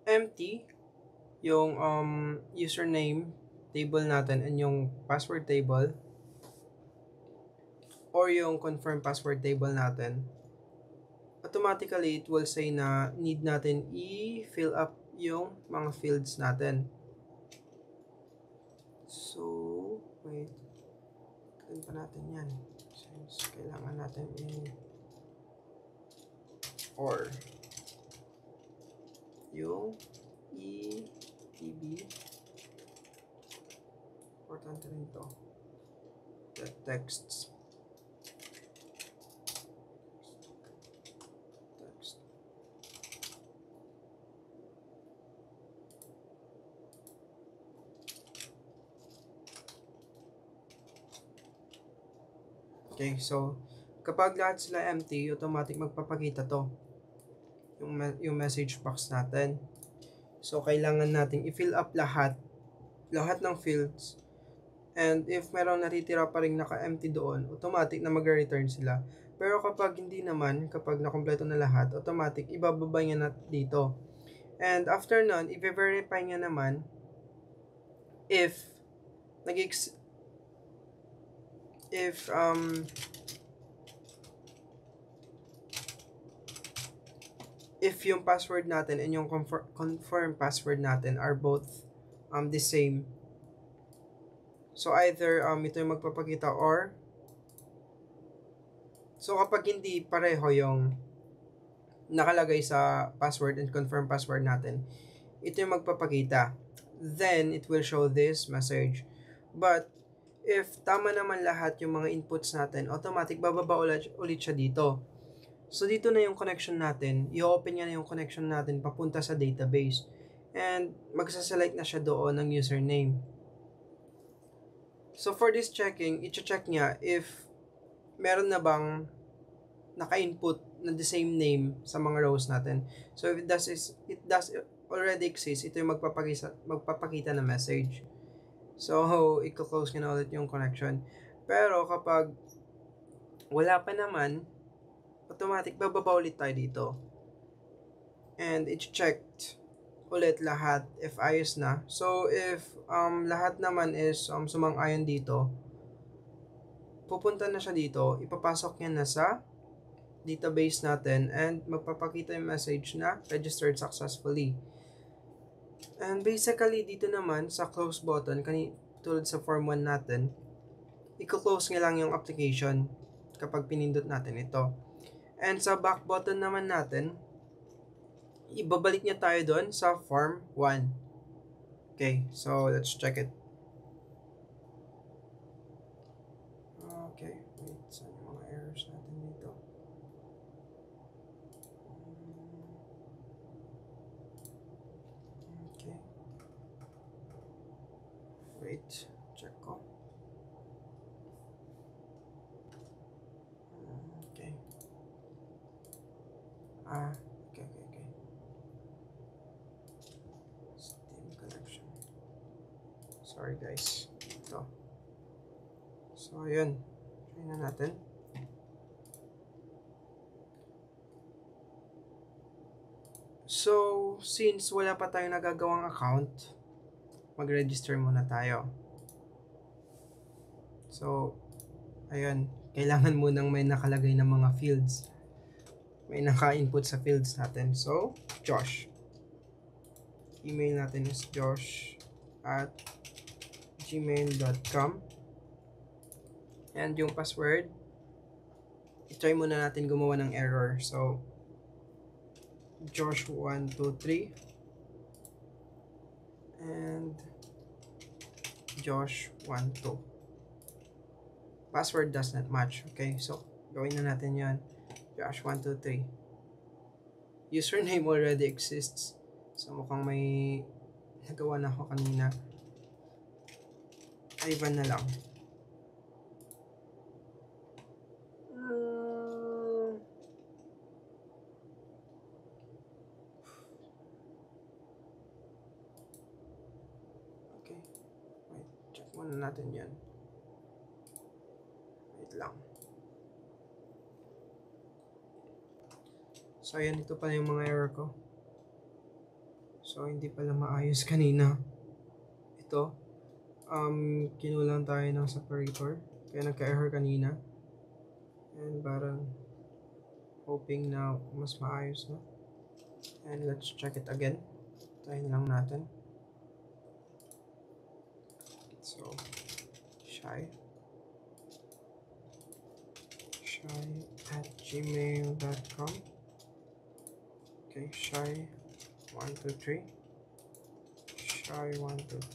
empty yung username table natin and yung password table or yung confirm password table natin, automatically it will say na need natin i-fill up yung mga fields natin. So, wait. Tignan pa natin yan. Since kailangan natin or yung EDB. Importante rin ito. The texts. Okay, so kapag lahat sila empty, automatic magpapakita to yung message box natin. So kailangan nating i-fill up lahat ng fields, and if merong natitira pa ring naka-empty doon, automatic na magre-return sila. Pero kapag hindi naman, kapag nakompleto na lahat, automatic ibababa niya na dito. And after nun, i-verify niya naman if if yung password natin and yung confirm password natin are both the same. So either ito yung magpapakita or so kapag hindi pareho yung nakalagay sa password and confirm password natin, ito yung magpapakita. Then it will show this message. But if tama naman lahat yung mga inputs natin, automatic bababa ulit siya dito. So dito na yung connection natin, i-open niya na yung connection natin papunta sa database. And magsaselect na siya doon ng username. So for this checking, i-check niya if meron na bang naka-input na the same name sa mga rows natin. So if it does already exist, ito yung magpapakita na message. So i-close ko na ulit yung connection. Pero kapag wala pa naman, automatic bababa ulit tayo dito. And i-checked ulit lahat if ayos na. So if lahat naman is sumang-ayon dito, pupunta na siya dito, ipapasok niya na sa database natin and magpapakita yung message na registered successfully. And basically dito naman sa close button, tulad sa form 1 natin, i-close nga lang yung application kapag pinindot natin ito. And sa back button naman natin, ibabalik niya tayo doon sa form 1. Okay, so let's check it. Okay, wait, saan yung mga errors natin dito? Okay. Wait, check ko. Okay. Okay. Steam connection. Sorry guys. Ito. So, yun. Try na natin. So, since wala pa tayong nagagawang account, mag-register muna tayo. So, ayun. Kailangan munang may nakalagay na mga fields. May naka-input sa fields natin. So, Josh. Email natin is josh@gmail.com. And yung password, i-try muna natin gumawa ng error. So, Josh123 and Josh12. Password does not match. Okay, so gawin na natin yan. Josh123. Username already exists. So mukhang may nagawa na ako kanina. Ivan na lang. Okay. Wait, check muna natin yan. Wait lang. So, ayan, ito pala yung mga error ko. So, hindi pala maayos kanina. Ito. Kinulang tayo ng separator. Kaya nagka-error kanina. And parang hoping na mas maayos na. And let's check it again. Try lang natin. So, shy@gmail.com. Okay, shy123. Shy123.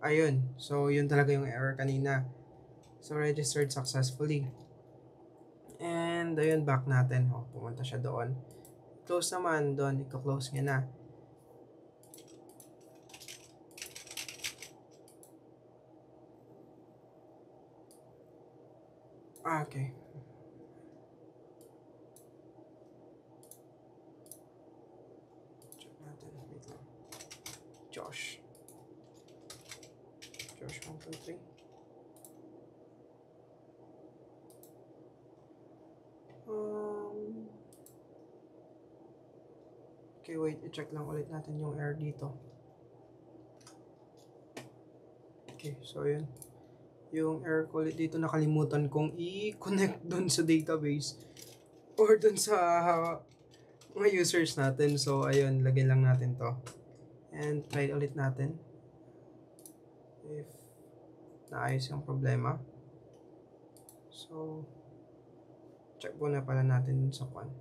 Ayun. So, yun talaga yung error kanina. So, registered successfully. And, ayun, back natin. Pumunta siya doon. Close naman doon. Iko-close niya na. Okay. Check natin. Wait lang. Josh 123. Okay, wait. I-check lang ulit natin yung error dito. Okay, so yun. Yung error ko ulit dito, nakalimutan kong i-connect dun sa database. or dun sa mga users natin. So, ayun, lagay lang natin to. And try ulit natin. If naayos yung problema. So, check muna pala natin dun sa kwan.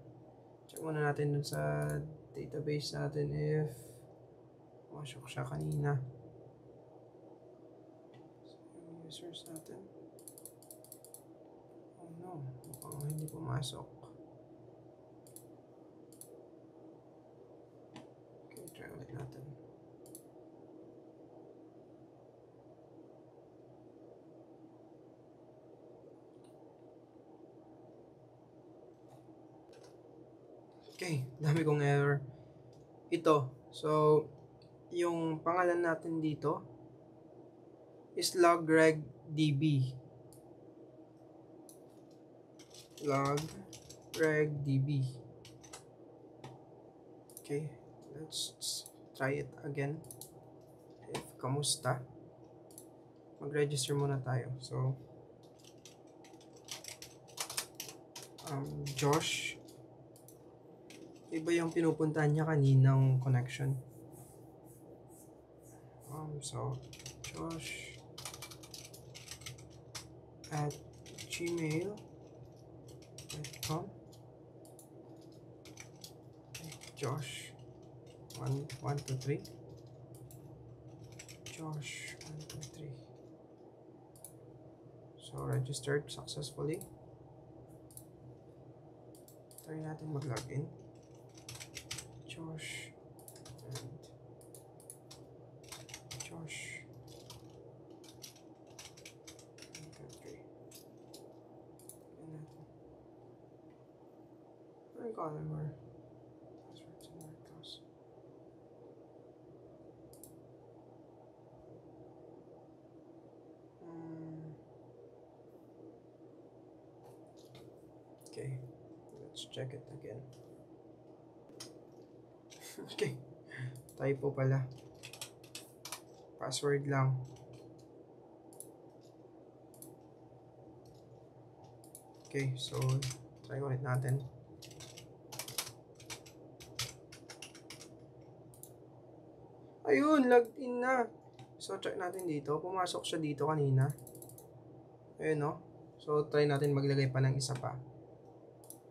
Check muna natin dun sa database natin if masok siya kanina. So, yung users natin. Oh no, mukhang hindi pumasok. Okay, try ulit natin. Okay, dami kong error. Ito, so, yung pangalan natin dito is logregdb. Logregdb. Okay, let's try it again. If kamusta, mag-register muna tayo. So, Josh, iba yung pinupuntahan niya kaninang connection. So, Josh at gmail.com. Josh 123. Josh 123. So, registered successfully. Try natin mag-login. Josh and Josh 123. Ano call number? Passwords and markers. Okay, let's check it again. Okay, typo pala. Password lang. Okay, so try ulit natin. Ayun, logged in na. So check natin dito. Pumasok siya dito kanina. Ayun, no? So try natin maglagay pa ng isa pa.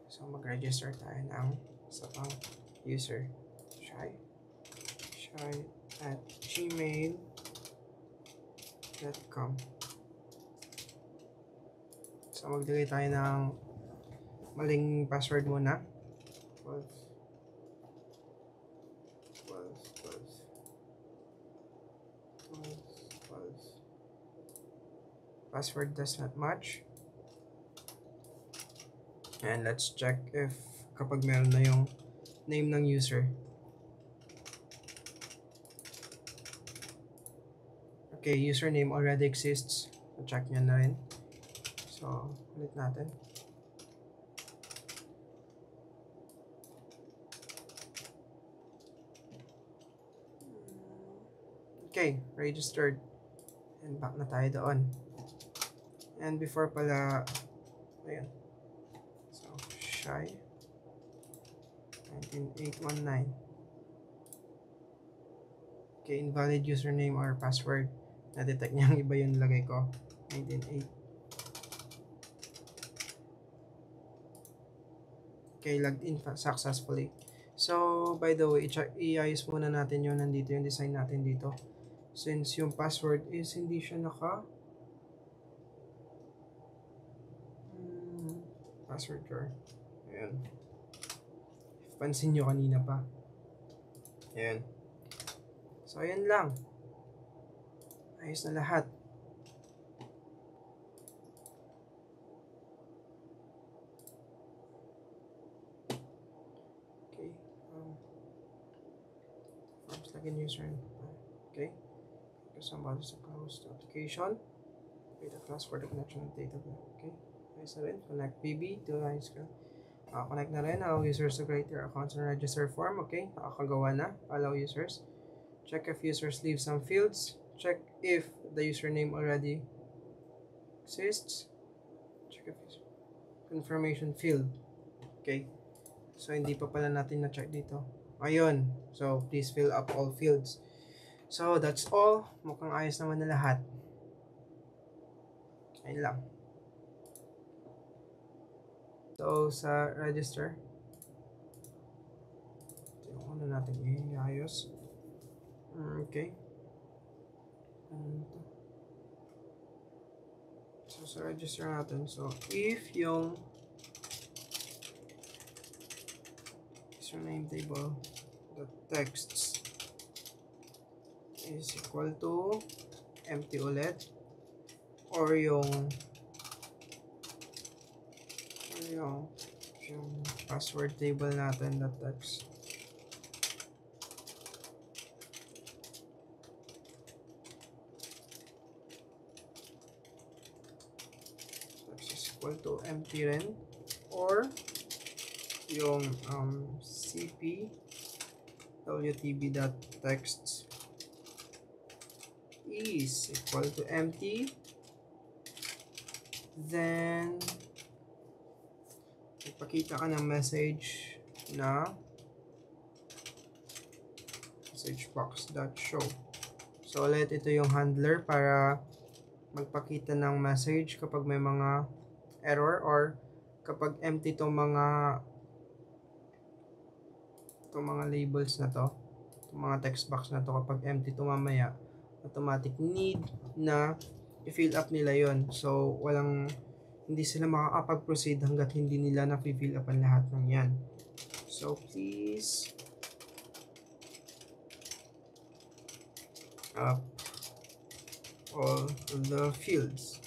So mag-register tayo ng isa pang user. Shy at gmail.com. So maglagay tayo ng maling password muna. 12. Password does not match. And let's check if kapag meron na yung name ng user. Okay, username already exists. So, check nyo na rin. So, ulit natin. Okay, registered. And back na tayo doon. And before pala, ayun. So, shy 19819. Okay, invalid username or password. Na-detect niya ang iba yung lagay ko. 198. Okay, logged in successfully. So, by the way, i-ayos muna natin yung nandito yung design natin dito. Since yung password is hindi siya password jar. Ayan. Pansin nyo kanina pa. Ayan. So, ayan lang. Ayos na lahat. Okay. Forms login user. Okay. Somebody to close the application. Create a class for the connection of data. Okay. Ayos na rin. Connect PB to iSchool. Connect na rin. Allow users to create their accounts and register form. Okay. Nakakagawa na. Allow users. Check if users leave some fields. Check if the username already exists. Check if confirmation field. Okay. So, hindi pa pala natin na-check dito. Ayun. So, please fill up all fields. So, that's all. Mukhang ayos naman na lahat. Ayun lang. So, sa register, ano natin iayos. Okay. So, sa register natin. So, if yung username table, the texts is equal to empty ulit, or yung password table natin, the text is equal to empty rin, or yung cp wtb.text is equal to empty, then ipakita ka ng message na message box.show. So ulit, ito yung handler para magpakita ng message kapag may mga error or kapag empty itong mga labels na to, itong mga text box na to. Kapag empty ito mamaya, automatic need na i-fill up nila yon. So hindi sila makakapag-proceed hanggat hindi nila na-fill up ang lahat ng yan. So please up all the fields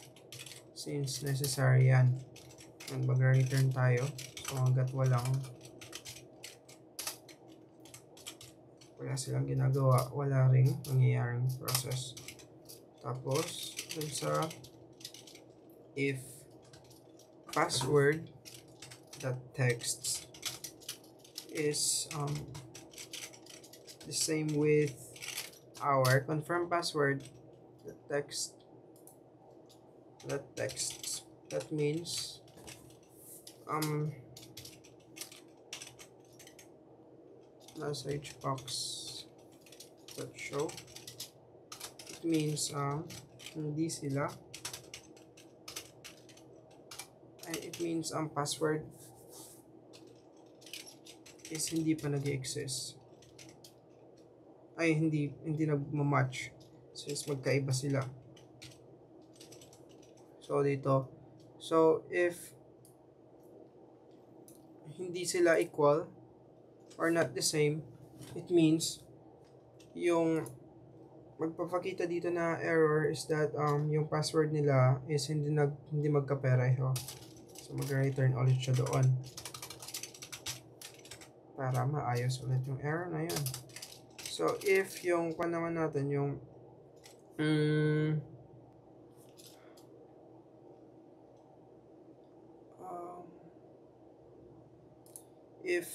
since necessary yan. And mag-return tayo. So hanggat wala silang ginagawa, wala ring nangyayaring process. Tapos dun sa if password that text is the same with our confirm password, the text, that means message box that show, it means hindi sila, and it means password is hindi pa nag-exist, ay hindi nagma-match since magkaiba sila. So dito, so if hindi sila equal or not the same, it means yung magpapakita dito na error is that yung password nila is hindi magkapareho. So mag-return ulit siya doon para maayos ulit yung error na yun. So if yung naman natin yung if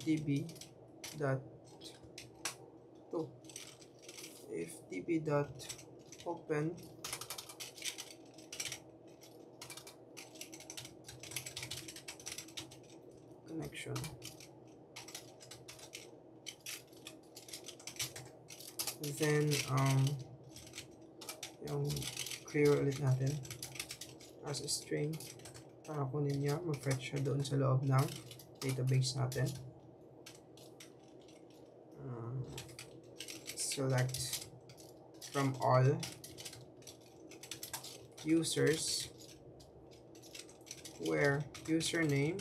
db dot so if db dot open connection, then yung clear ulit natin as a string para kunin niya, mag-fetch siya doon sa loob ng database natin. Select from all users where username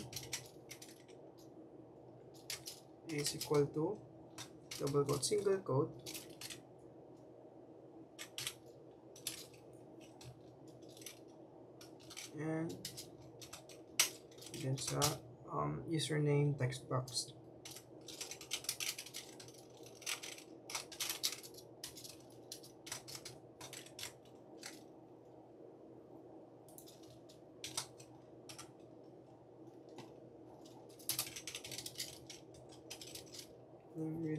is equal to double quote, single quote, and then sa username text box.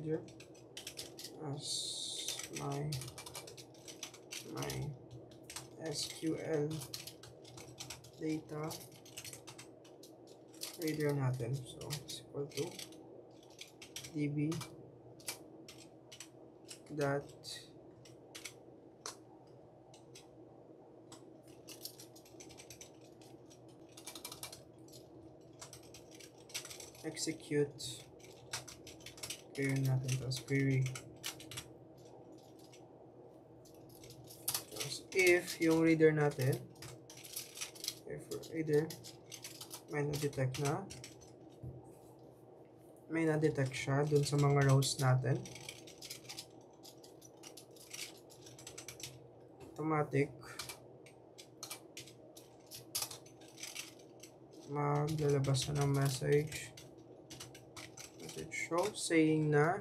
reader as my SQL data reader natin. So it's equal to db dot execute query natin, tapos query. Tapos if yung reader natin, if reader may na-detect siya dun sa mga rows natin, automatic maglalabas na ng message show saying na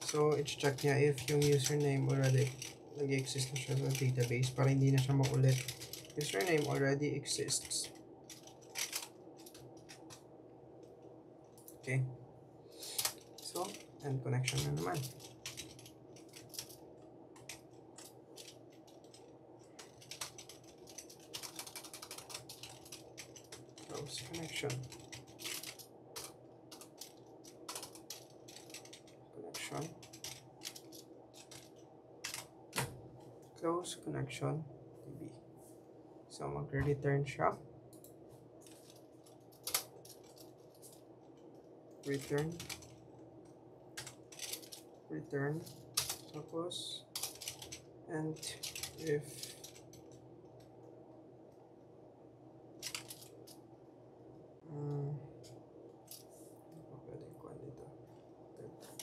so it's check niya if yung username already nag-exist na siya sa database para hindi na siya maulit. Username already exists. Okay, so end connection na naman. Close connection. Close connection db. So magre-return siya. Return tapos and if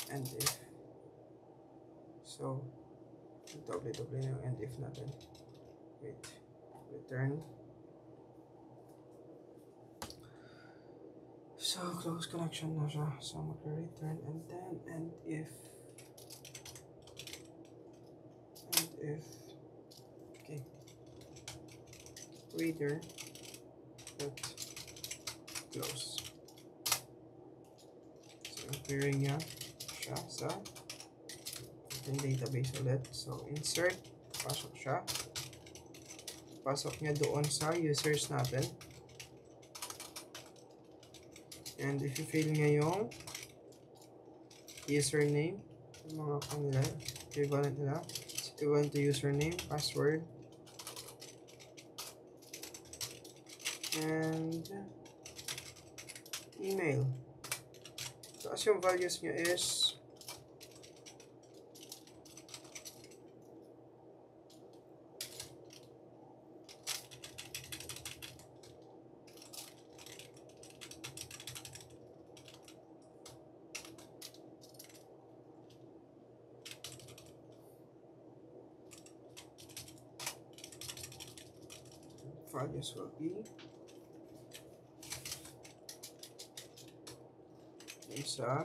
and if so double na yung and if natin. Wait, return. So close connection na siya, so magre-return and then and if okay, reader dot close. So querying niya siya sa yung database ulit. So insert, pasok siya, pasok niya doon sa users natin, and if you fill niya yung username, yung mga kanila equivalent nila, it's equivalent to username, password, and email. So as yung values niya is values will be sa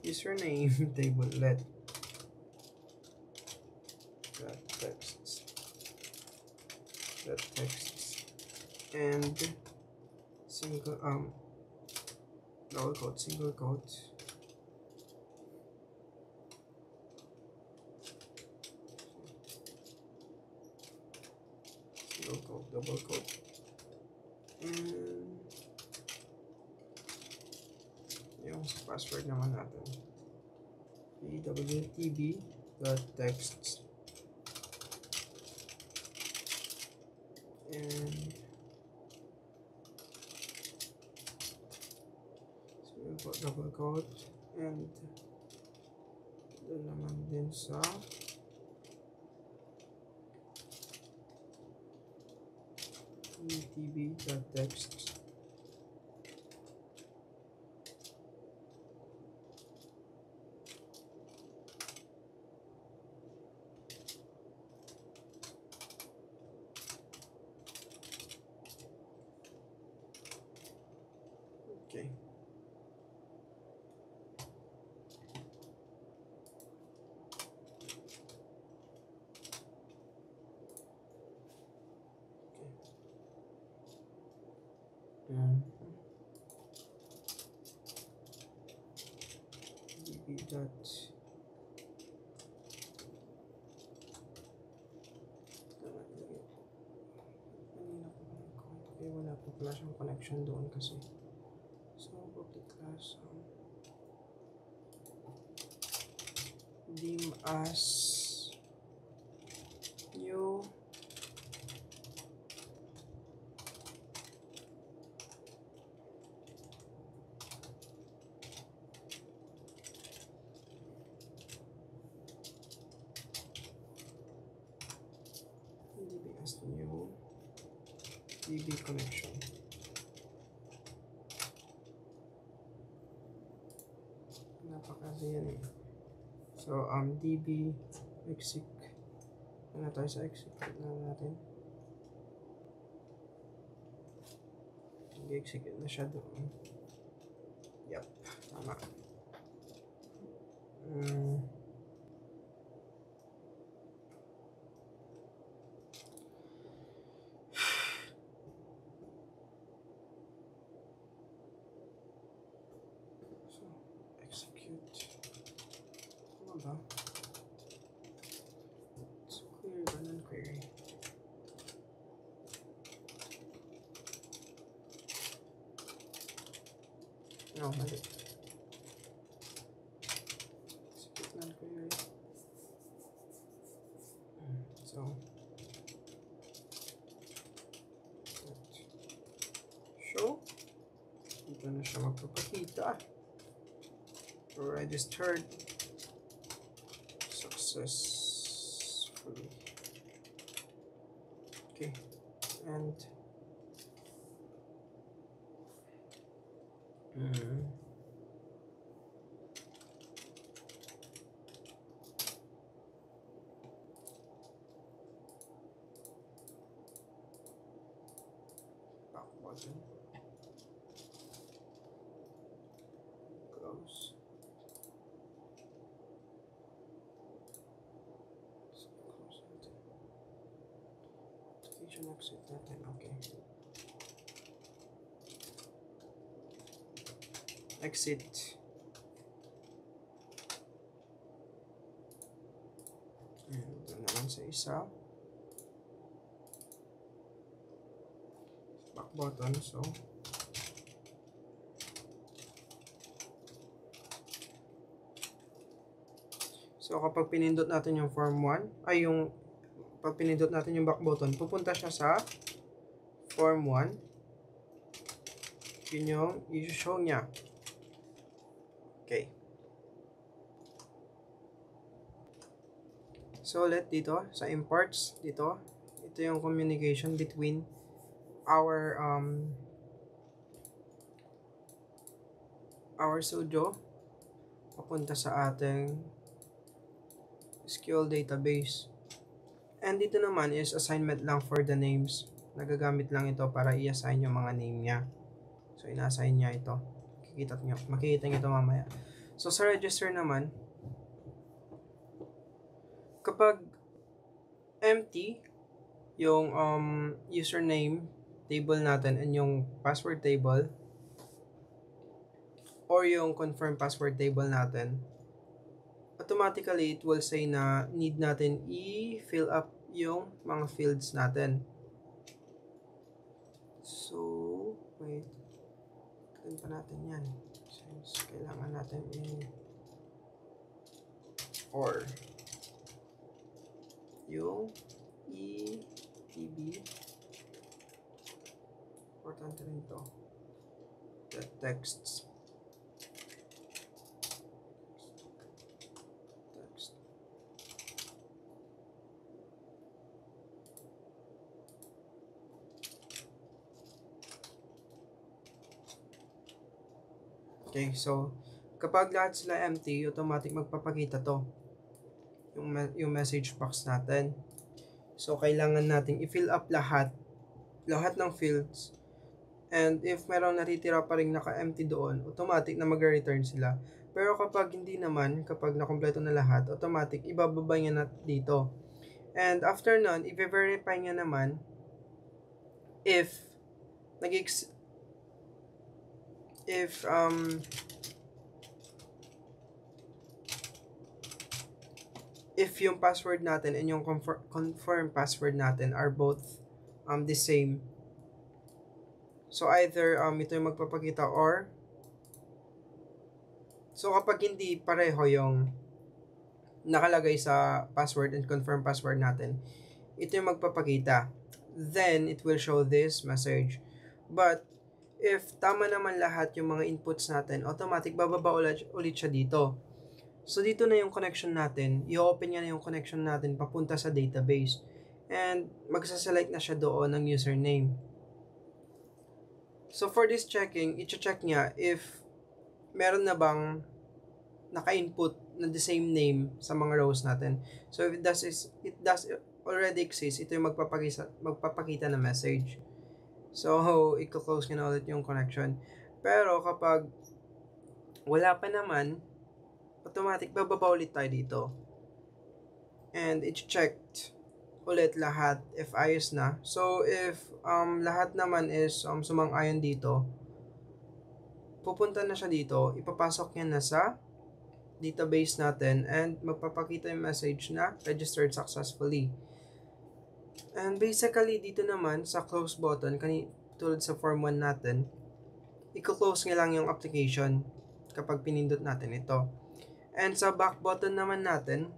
username table let texts and single double quote, single quote, single quote, double quote, and yung password naman natin pwtb.texts and single quote, double quote, and doon naman din sa ptb.texts okay. wala siyang connection doon kasi. So, public class, dim as new db as new db connection. Napakasi yan eh. So, db exec. Ano tayo sa execute na natin? Nag-execute na siya doon. Yup, tama. So, execute. Ano ba? So, query ba ng query? No, mali. Execute ng query. So, show. Dito na siya magpapakita. Registered successfully. Okay, and back button. Close. Close natin. Application exit natin. Okay. Exit. And ito naman sa isa. Back button. So kapag pinindot natin yung form 1, ay yung pag pinindot natin yung back button, pupunta siya sa form 1. Yun yung i-show niya. Okay. So ulit dito sa imports dito, ito yung communication between our Sudo papunta sa ating SQL database. And dito naman is assignment lang for the names. Nagagamit lang ito para i-assign yung mga name niya. So ina-assign niya ito. Makikita niyo ito mamaya. So sa register naman, kapag empty yung username table natin and yung password table or yung confirm password table natin, automatically it will say na need natin i-fill up yung mga fields natin. So, wait. Tignan pa natin yan. Since kailangan natin or yung edb, importante rin to, the text. Okay, so kapag lahat sila empty, automatic magpapakita to yung message box natin. So kailangan nating i-fill up lahat ng fields, and if merong natitira pa ring naka-empty doon, automatic na magre-return sila. Pero kapag hindi naman, kapag nakompleto na lahat, automatic ibababa niya na dito. And after nun, i-verify niya naman if yung password natin and yung confirm password natin are both the same. So either ito yung magpapakita or so kapag hindi pareho yung nakalagay sa password and confirm password natin, ito yung magpapakita. Then it will show this message. But if tama naman lahat yung mga inputs natin, automatic bababa ulit siya dito. So dito na yung connection natin, i-open niya na yung connection natin papunta sa database. And magsaselect na siya doon ng username. So for this checking, i-check niya if meron na bang naka-input na the same name sa mga rows natin. So if it does already exist, ito yung magpapakita na message. So i-close na ulit yung connection. Pero kapag wala pa naman, automatic bababa ulit tayo dito. And i-checked ulit lahat if ayos na. So if lahat naman is sumang-ayon dito, pupunta na siya dito, ipapasok niya na sa database natin and magpapakita yung message na registered successfully. And basically dito naman sa close button, tulad sa form 1 natin, i-close nga lang yung application kapag pinindot natin ito. And sa back button naman natin,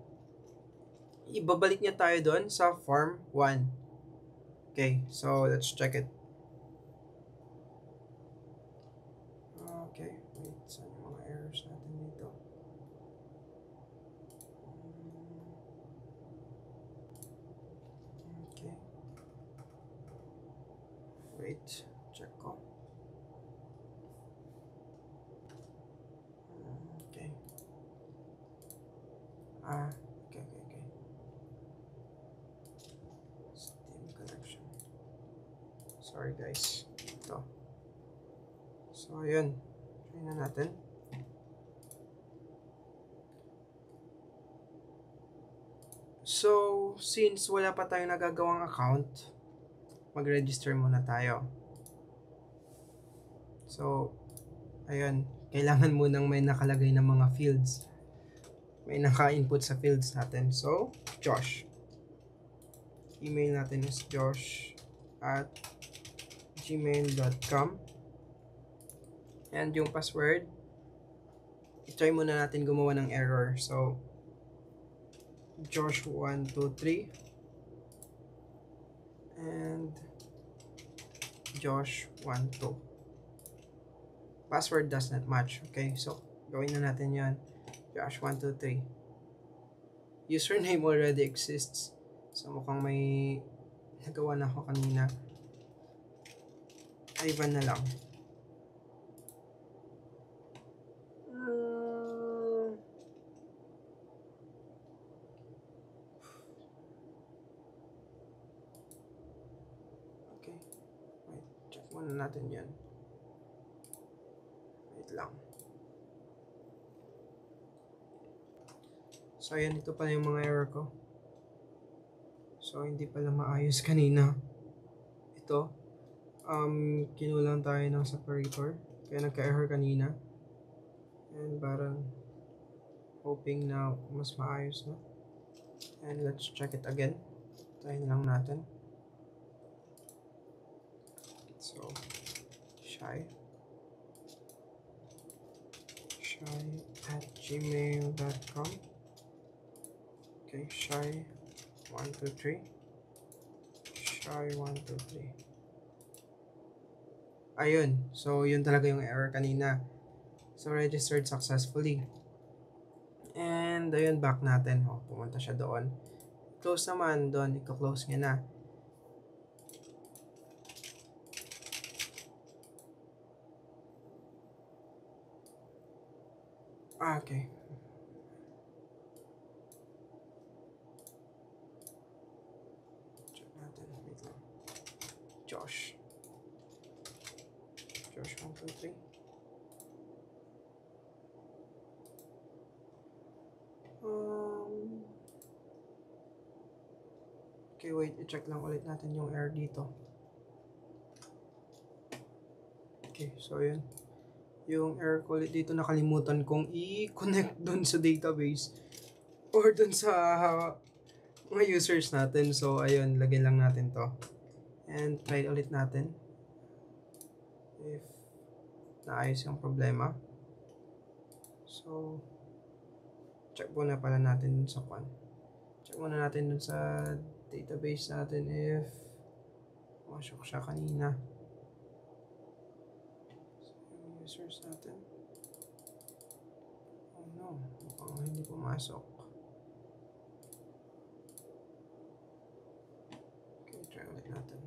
ibabalik niya tayo doon sa form 1. Okay, so let's check it. Okay, wait, saan yung mga errors natin dito? Okay. Wait, check ko. Okay. Okay. Steam connection. Sorry guys. Ito. So, yun. Try na natin. So, since wala pa tayong nagagawang account, mag-register muna tayo. So, ayun. Kailangan munang may nakalagay na mga fields. May naka-input sa fields natin. So, Josh. Email natin is josh@gmail.com. And yung password, i-try muna natin gumawa ng error. So, Josh123 and Josh12. Password does not match. Okay, so gawin na natin yan. Josh123. Username already exists. So mukhang may nagawa na ako kanina. Ivan na lang. Okay. Wait, check muna natin yan. Wait lang. So ayan, ito pala yung mga error ko. So hindi pala maayos kanina. Ito. Kinulang tayo ng separator. Kaya nagka-error kanina. And parang hoping na mas maayos na. And let's check it again. Try na lang natin. So, shy@gmail.com. Okay, shy123. Shy123. Ayun. So, yun talaga yung error kanina. So, registered successfully. And, ayun, back natin. Pumunta siya doon. Close naman doon. Ika-close niya na. Okay. Check natin. Wait lang. Josh 123. Okay, wait. I-check lang ulit natin yung error dito. Okay, so yun. Yung error ko ulit dito, nakalimutan kong i-connect dun sa database or dun sa mga users natin. So, ayun, lagyan lang natin to. And try ulit natin. if naayos yung problema. So, check muna pala natin dun sa kwan. Check muna natin dun sa database natin if masok siya kanina. So, yung users natin. Oh no, mukhang hindi pumasok. Okay, try ulit natin.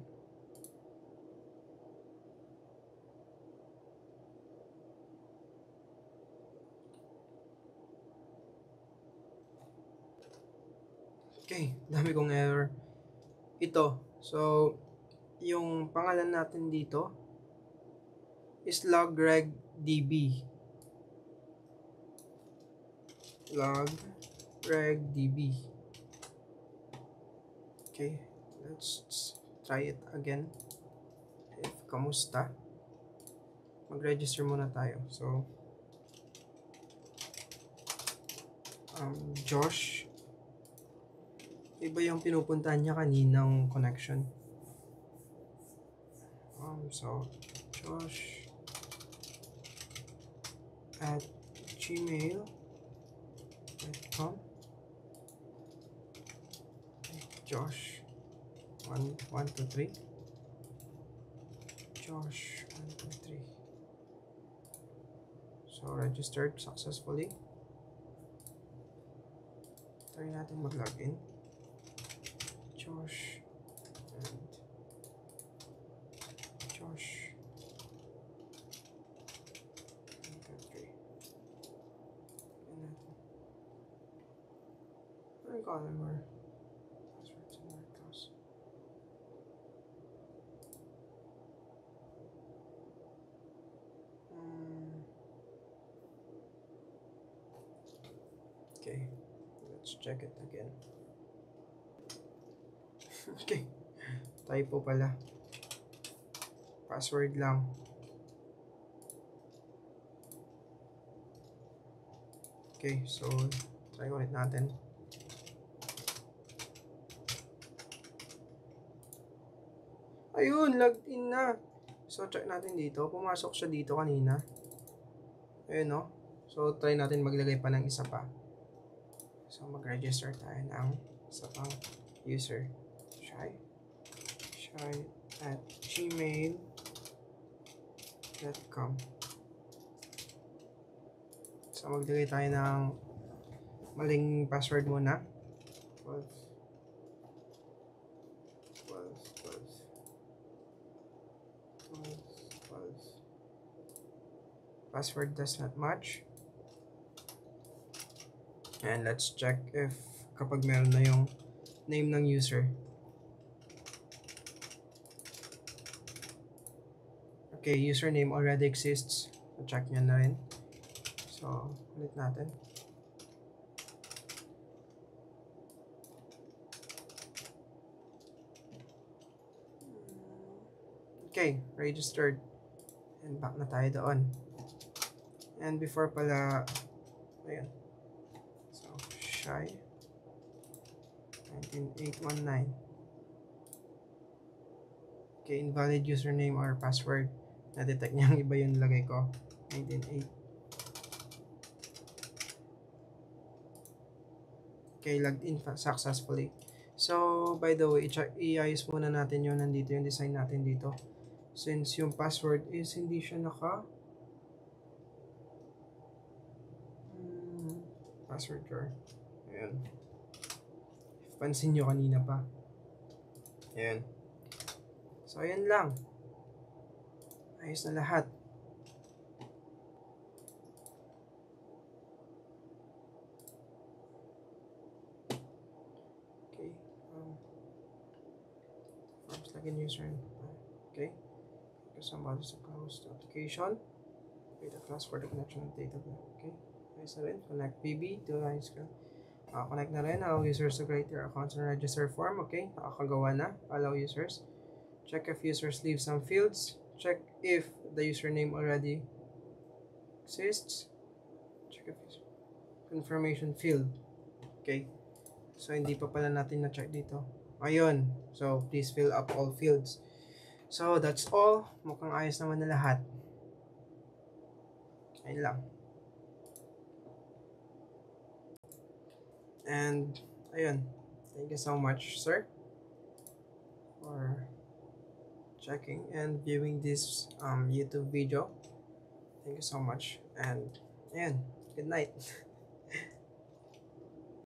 Okay, dami kong error. Ito, so, yung pangalan natin dito is logregdb. Logregdb. Okay, let's try it again. If kamusta, mag-register muna tayo. So, Josh, iba yung pinupuntahan niya kaninang connection. So, Josh at gmail.com. Josh 1, 2, 3. Josh 1, 2, 3. So, registered successfully. Try natin mag-login. Josh and Josh 1, 2, 3. Ano column or passwords and workflows. Okay, let's check it again. Okay, typo pala. Password lang. Okay, so try ulit natin. Ayun, logged in na. So check natin dito. Pumasok siya dito kanina. Ayun no. So try natin maglagay pa ng isa pa. So mag-register tayo ng isa pang user. Shy at gmail.com. So maglagay tayo ng maling password muna. 12. Password does not match. And let's check if kapag meron na yung name ng user. Okay, username already exists. So check nyo na rin. So, ulit natin. Okay, registered. And back na tayo doon. And before pala, ayun. So, shy 19819. Okay, invalid username or password. Na-detect niya iba yung lagay ko. 198. Okay, logged in successfully. So, by the way, i-ayos muna natin yung nandito yung design natin dito. Since yung password is hindi siya password drawer. Ayan. If pansin nyo kanina pa. Ayan. So, ayan lang. Ayos na lahat. Okay. Forms login user. Okay. Somebody to close the application. Create a class for the connection of data. Okay. Ayos na rin. Connect PB to iSQL. Connect na rin. Allow users to create their accounts and register form. Okay. Nakakagawa na. Allow users. Check if users leave some fields. Check if the username already exists. Check if confirmation field. Okay. So, hindi pa pala natin na-check dito. Ayun. So, please fill up all fields. So, that's all. Mukhang ayos naman na lahat. Ayun lang. And, ayun. Thank you so much, sir, for checking and viewing this YouTube video. Thank you so much. And, ayun. Good night.